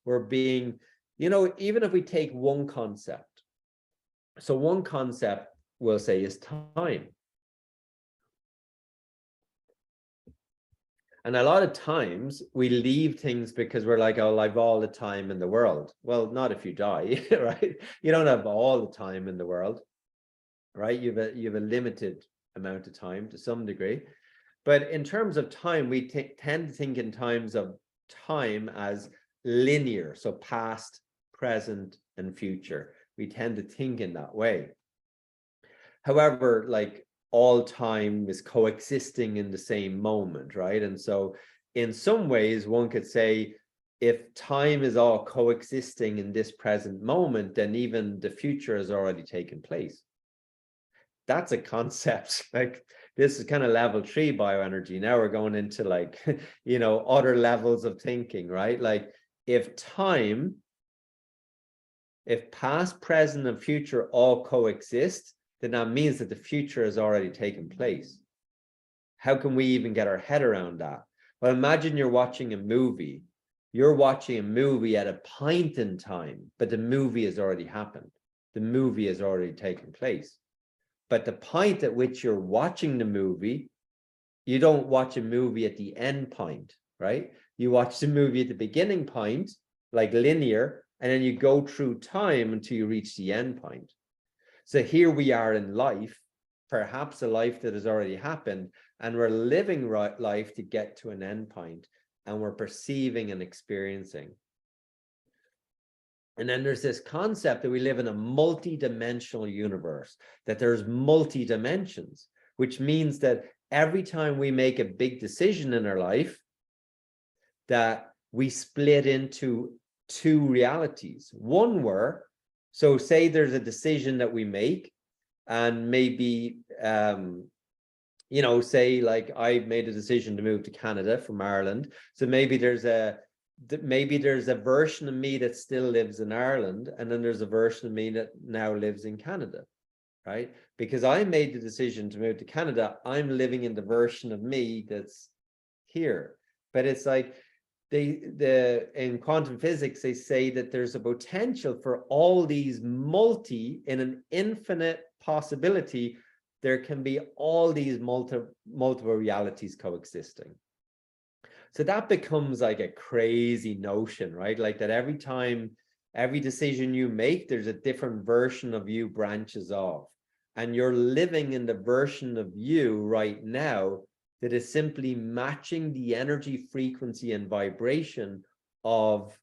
We're being, you know, even if we take one concept. So one concept we'll say is time. And a lot of times we leave things because we're like, oh, I've all the time in the world. Well, not if you die, right? You don't have all the time in the world, right? You have a limited amount of time to some degree. But in terms of time, we tend to think in terms of time as linear. So past, present, and future. We tend to think in that way. However, like, all time is coexisting in the same moment, right? And so in some ways, one could say, if time is all coexisting in this present moment, then even the future has already taken place. That's a concept. Like, this is kind of level 3 bioenergy. Now we're going into like, you know, other levels of thinking, right? Like, if past, present, and future all coexist, then that means that the future has already taken place. How can we even get our head around that? Well, imagine you're watching a movie. You're watching a movie at a point in time, but the movie has already happened. The movie has already taken place. But the point at which you're watching the movie you don't watch a movie at the end point, right? You watch the movie at the beginning point, like linear, and then you go through time until you reach the end point. So here we are in life, perhaps a life that has already happened, and we're living life to get to an end point, and we're perceiving and experiencing. And then there's this concept that we live in a multi-dimensional universe, that there's multi-dimensions, which means that every time we make a big decision in our life, that we split into two realities. One where, so say there's a decision that we make, and maybe, you know, say like I made a decision to move to Canada from Ireland. So maybe there's a version of me that still lives in Ireland, and then there's a version of me that now lives in Canada, right? Because I made the decision to move to Canada, I'm living in the version of me that's here. But it's like in quantum physics, they say that there's a potential for all these in an infinite possibility. There can be all these multiple realities coexisting. So that becomes like a crazy notion, right? Like that every decision you make, there's a different version of you branches off. And you're living in the version of you right now that is simply matching the energy, frequency, and vibration of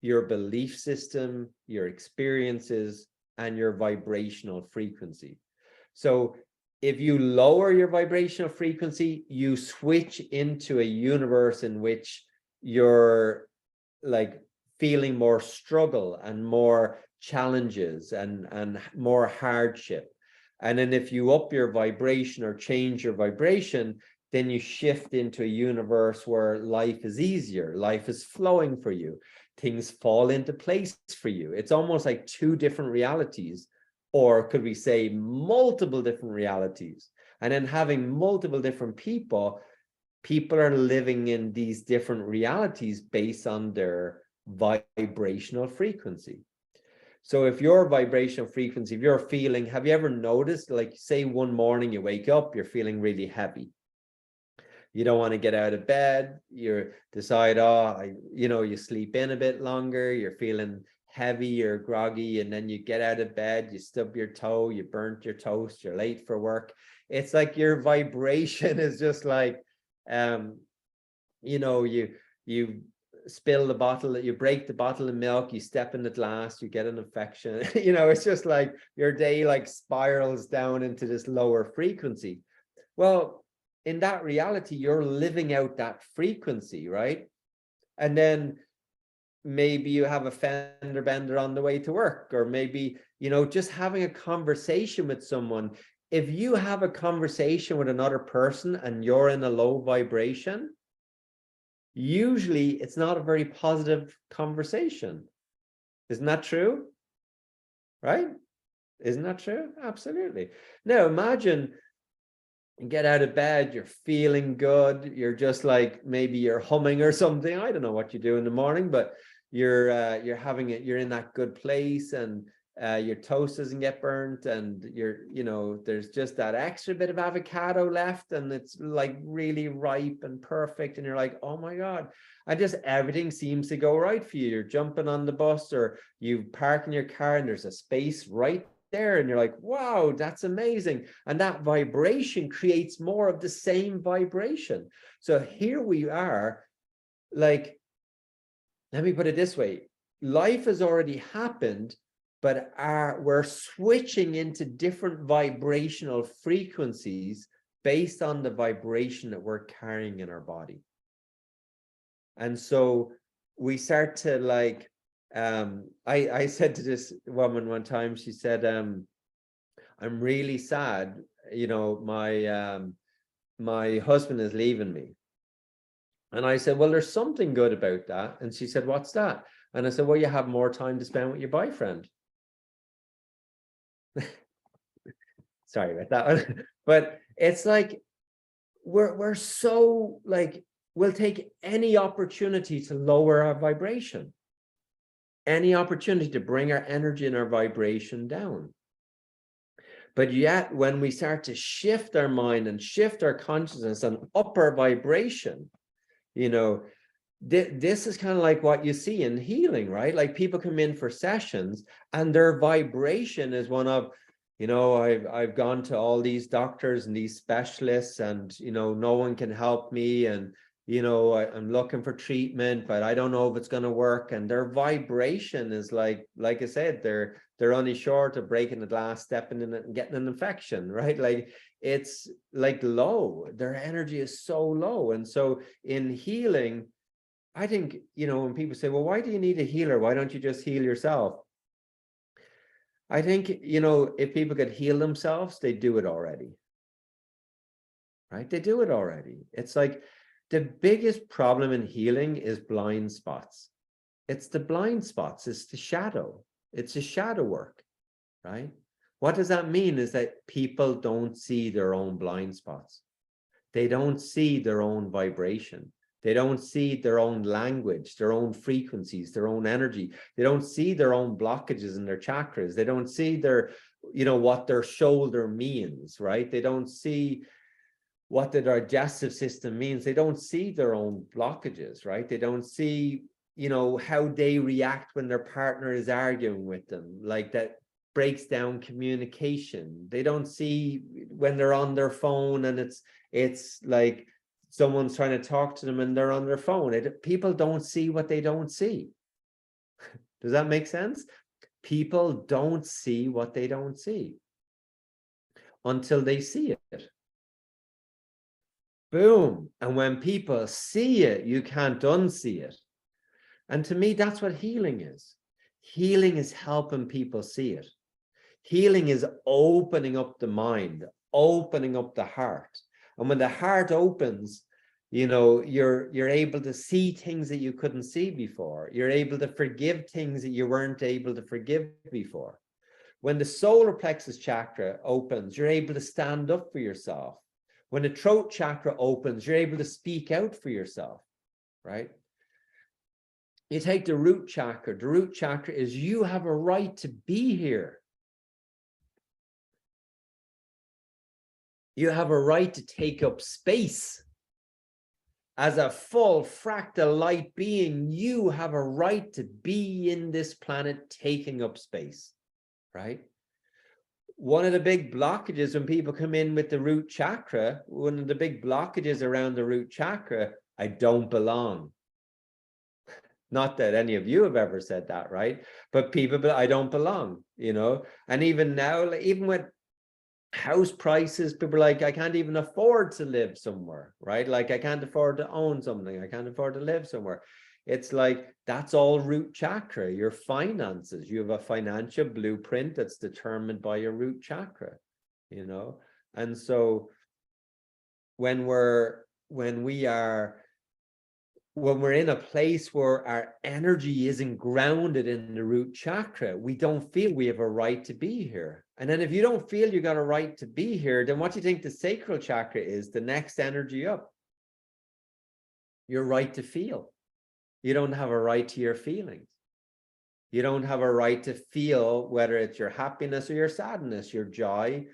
your belief system, your experiences, and your vibrational frequency. So if you lower your vibrational frequency, you switch into a universe in which you're like feeling more struggle and more challenges and more hardship. And then if you up your vibration or change your vibration, then you shift into a universe where life is easier, life is flowing for you, things fall into place for you. It's almost like two different realities, or could we say multiple different realities? And then having multiple different people are living in these different realities based on their vibrational frequency. So if your vibrational frequency, if you're feeling, have you ever noticed, like say one morning you wake up, you're feeling really heavy. You don't want to get out of bed. You decide, you sleep in a bit longer. You're feeling heavy or groggy, and then you get out of bed, you stub your toe, you burnt your toast, you're late for work. It's like your vibration is just like, you spill the bottle, you break the bottle of milk, you step in the glass, you get an infection. It's just like your day like spirals down into this lower frequency. Well, in that reality, you're living out that frequency, right? And then maybe you have a fender bender on the way to work, or maybe, just having a conversation with someone. If you have a conversation with another person and you're in a low vibration, usually it's not a very positive conversation. Isn't that true? Right? Isn't that true? Absolutely. Now imagine you get out of bed, you're feeling good, you're just like, maybe you're humming or something. I don't know what you do in the morning, but you're having it, you're in that good place, and your toast doesn't get burnt, and there's just that extra bit of avocado left, and it's like really ripe and perfect, and you're like, oh my God. And just everything seems to go right for you. You're jumping on the bus, or you park in your car and there's a space right there, and you're like, wow, that's amazing. And that vibration creates more of the same vibration. So here we are, like, let me put it this way, life has already happened, but we're switching into different vibrational frequencies based on the vibration that we're carrying in our body. And so we start to like, I said to this woman one time, she said, I'm really sad, my husband is leaving me. And I said, well, there's something good about that. And she said, what's that? And I said, well, you have more time to spend with your boyfriend. Sorry about that one. But it's like, we're so like, we'll take any opportunity to lower our vibration, any opportunity to bring our energy and our vibration down. But yet, when we start to shift our mind and shift our consciousness and up our vibration, you know, this is kind of like what you see in healing, right? Like people come in for sessions and their vibration is one of, you know, I've gone to all these doctors and these specialists, and, you know, no one can help me, and, you know, I'm looking for treatment, but I don't know if it's going to work. And their vibration is like I said, they're only short of breaking the glass, stepping in it and getting an infection, right? Like it's like low. Their energy is so low. And so in healing, I think, you know, when people say, well, why do you need a healer? Why don't you just heal yourself? I think, you know, if people could heal themselves, they do it already, right? They do it already. It's like the biggest problem in healing is blind spots. It's the blind spots. It's the shadow. It's the shadow work, right? What does that mean? Is that people don't see their own blind spots. They don't see their own vibration. They don't see their own language, their own frequencies, their own energy. They don't see their own blockages in their chakras. They don't see their, you know, what their shoulder means, right? They don't see what the digestive system means. They don't see their own blockages, right? They don't see, you know, how they react when their partner is arguing with them, like that breaks down communication. They don't see when they're on their phone and it's like someone's trying to talk to them and they're on their phone. People don't see what they don't see. Does that make sense? People don't see what they don't see until they see it. Boom. And when people see it, you can't unsee it. And to me, that's what healing is. Healing is helping people see it. Healing is opening up the mind, opening up the heart. And when the heart opens, you know, you're able to see things that you couldn't see before. You're able to forgive things that you weren't able to forgive before. When the solar plexus chakra opens, you're able to stand up for yourself. When the throat chakra opens, you're able to speak out for yourself, right? You take the root chakra. The root chakra is you have a right to be here. You have a right to take up space. As a full fractal light being, you have a right to be in this planet taking up space, right? One of the big blockages when people come in with the root chakra, one of the big blockages around the root chakra, I don't belong. Not that any of you have ever said that, right? But people, but I don't belong, you know? And even now, even with house prices, people are like, I can't even afford to live somewhere, right? Like I can't afford to own something. I can't afford to live somewhere. It's like, that's all root chakra, your finances. You have a financial blueprint that's determined by your root chakra, you know? And so when we're in a place where our energy isn't grounded in the root chakra, we don't feel we have a right to be here. And then if you don't feel you got a right to be here, then what do you think the sacral chakra is? The next energy up. Your right to feel. You don't have a right to your feelings. You don't have a right to feel whether it's your happiness or your sadness, your joy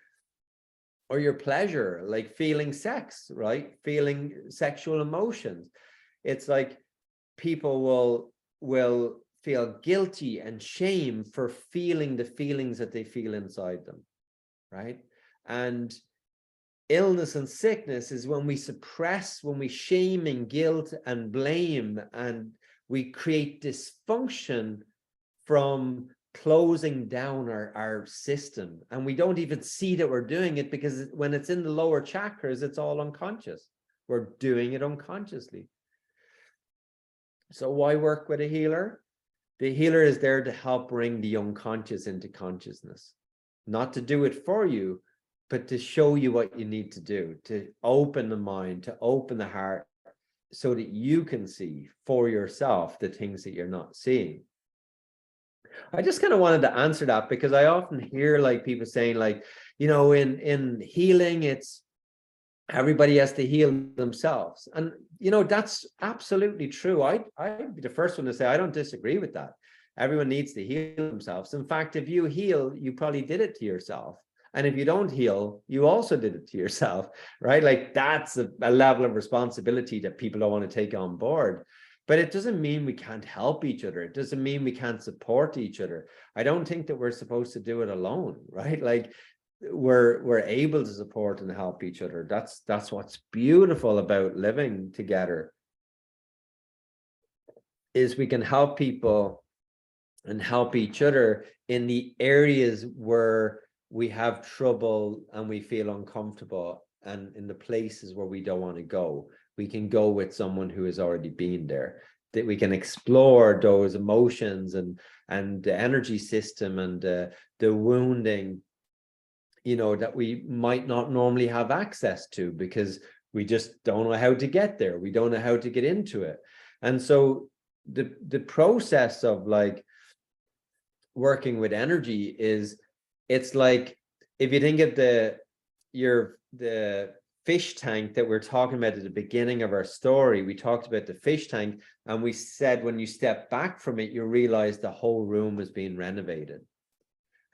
or your pleasure, like feeling sex, right? Feeling sexual emotions. It's like people will feel guilty and shame for feeling the feelings that they feel inside them, right? And illness and sickness is when we suppress, when we shame and guilt and blame, and we create dysfunction from closing down our system. And we don't even see that we're doing it, because when it's in the lower chakras, it's all unconscious. We're doing it unconsciously. So why work with a healer? The healer is there to help bring the unconscious into consciousness, not to do it for you, but to show you what you need to do, to open the mind, to open the heart, so that you can see for yourself the things that you're not seeing. I just kind of wanted to answer that, because I often hear like people saying, like, you know, in healing, it's everybody has to heal themselves. And, you know, that's absolutely true. I'd be the first one to say, I don't disagree with that. Everyone needs to heal themselves. In fact, if you heal, you probably did it to yourself. And if you don't heal, you also did it to yourself, right? Like that's a level of responsibility that people don't want to take on board. But it doesn't mean we can't help each other. It doesn't mean we can't support each other. I don't think that we're supposed to do it alone, right? Like we're able to support and help each other. That's what's beautiful about living together, is we can help people and help each other in the areas where we have trouble and we feel uncomfortable, and in the places where we don't want to go, we can go with someone who has already been there, that we can explore those emotions and the energy system and the wounding, you know, that we might not normally have access to because we just don't know how to get there. We don't know how to get into it. And so the process of like working with energy is, it's like, if you think of the fish tank that we're talking about at the beginning of our story, we talked about the fish tank, and we said when you step back from it, you realize the whole room is being renovated.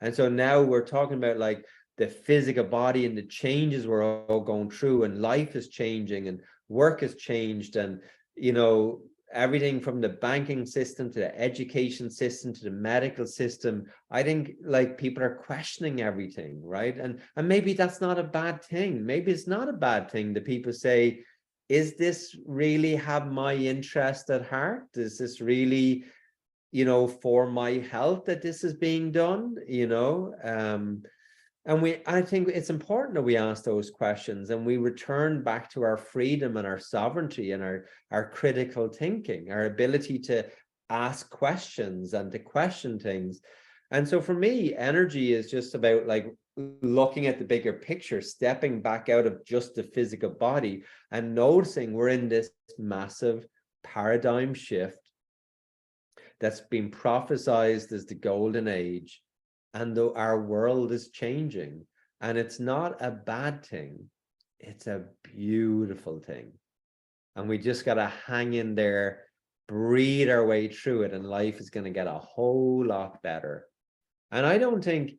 And so now we're talking about like the physical body and the changes we're all going through, and life is changing and work has changed, and you know, everything from the banking system to the education system to the medical system. I think like people are questioning everything, right? And maybe that's not a bad thing. Maybe it's not a bad thing that people say, is this really have my interest at heart? Is this really, you know, for my health that this is being done, you know? And I think it's important that we ask those questions and we return back to our freedom and our sovereignty and our critical thinking, our ability to ask questions and to question things. And so for me, energy is just about like looking at the bigger picture, stepping back out of just the physical body and noticing we're in this massive paradigm shift that's been prophesized as the golden age. And though our world is changing, and it's not a bad thing, it's a beautiful thing. And we just got to hang in there, breathe our way through it, and life is going to get a whole lot better. And I don't think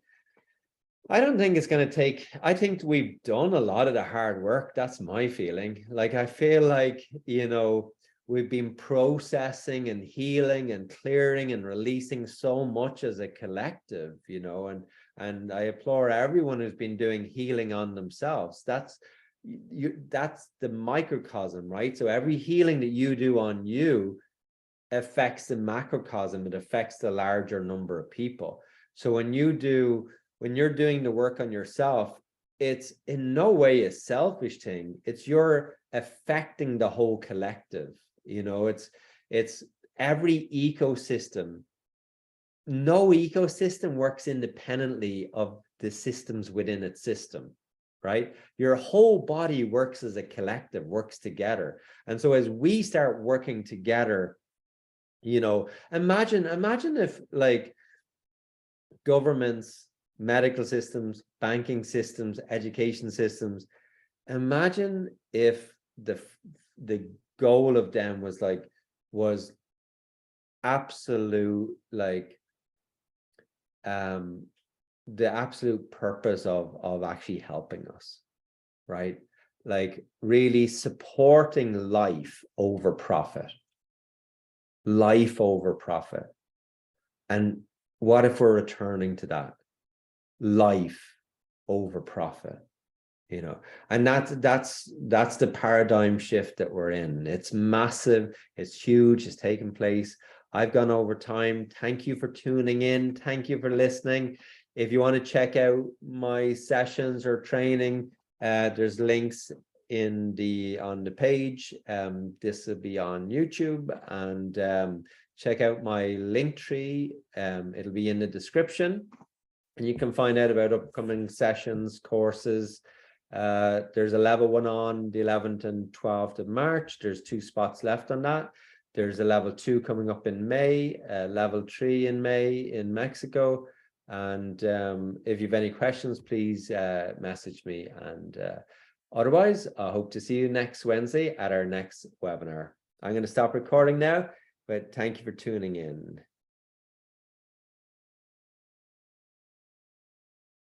it's going to take, I think we've done a lot of the hard work. That's my feeling. Like, I feel like, you know, we've been processing and healing and clearing and releasing so much as a collective, you know, and I applaud everyone who's been doing healing on themselves. That's the microcosm, right? So every healing that you do on you affects the macrocosm. It affects the larger number of people. So when you're doing the work on yourself, it's in no way a selfish thing. It's you're affecting the whole collective. You know, it's every ecosystem. No ecosystem works independently of the systems within its system, right? Your whole body works as a collective, works together. And so as we start working together, you know, imagine if like governments, medical systems, banking systems, education systems, imagine if the goal of them was absolute, like the absolute purpose of actually helping us, right? Like really supporting life over profit. And what if we're returning to that? Life over profit. You know, and that's the paradigm shift that we're in. It's massive, it's huge, it's taking place. I've gone over time. Thank you for tuning in. Thank you for listening. If you want to check out my sessions or training, there's links on the page. This will be on YouTube, and check out my link tree. It'll be in the description, and you can find out about upcoming sessions, courses. There's a level 1 on the 11th and 12th of March. There's 2 spots left on that. There's a level 2 coming up in May, level 3 in May in Mexico. And if you have any questions, please message me. And otherwise, I hope to see you next Wednesday at our next webinar. I'm going to stop recording now, but thank you for tuning in.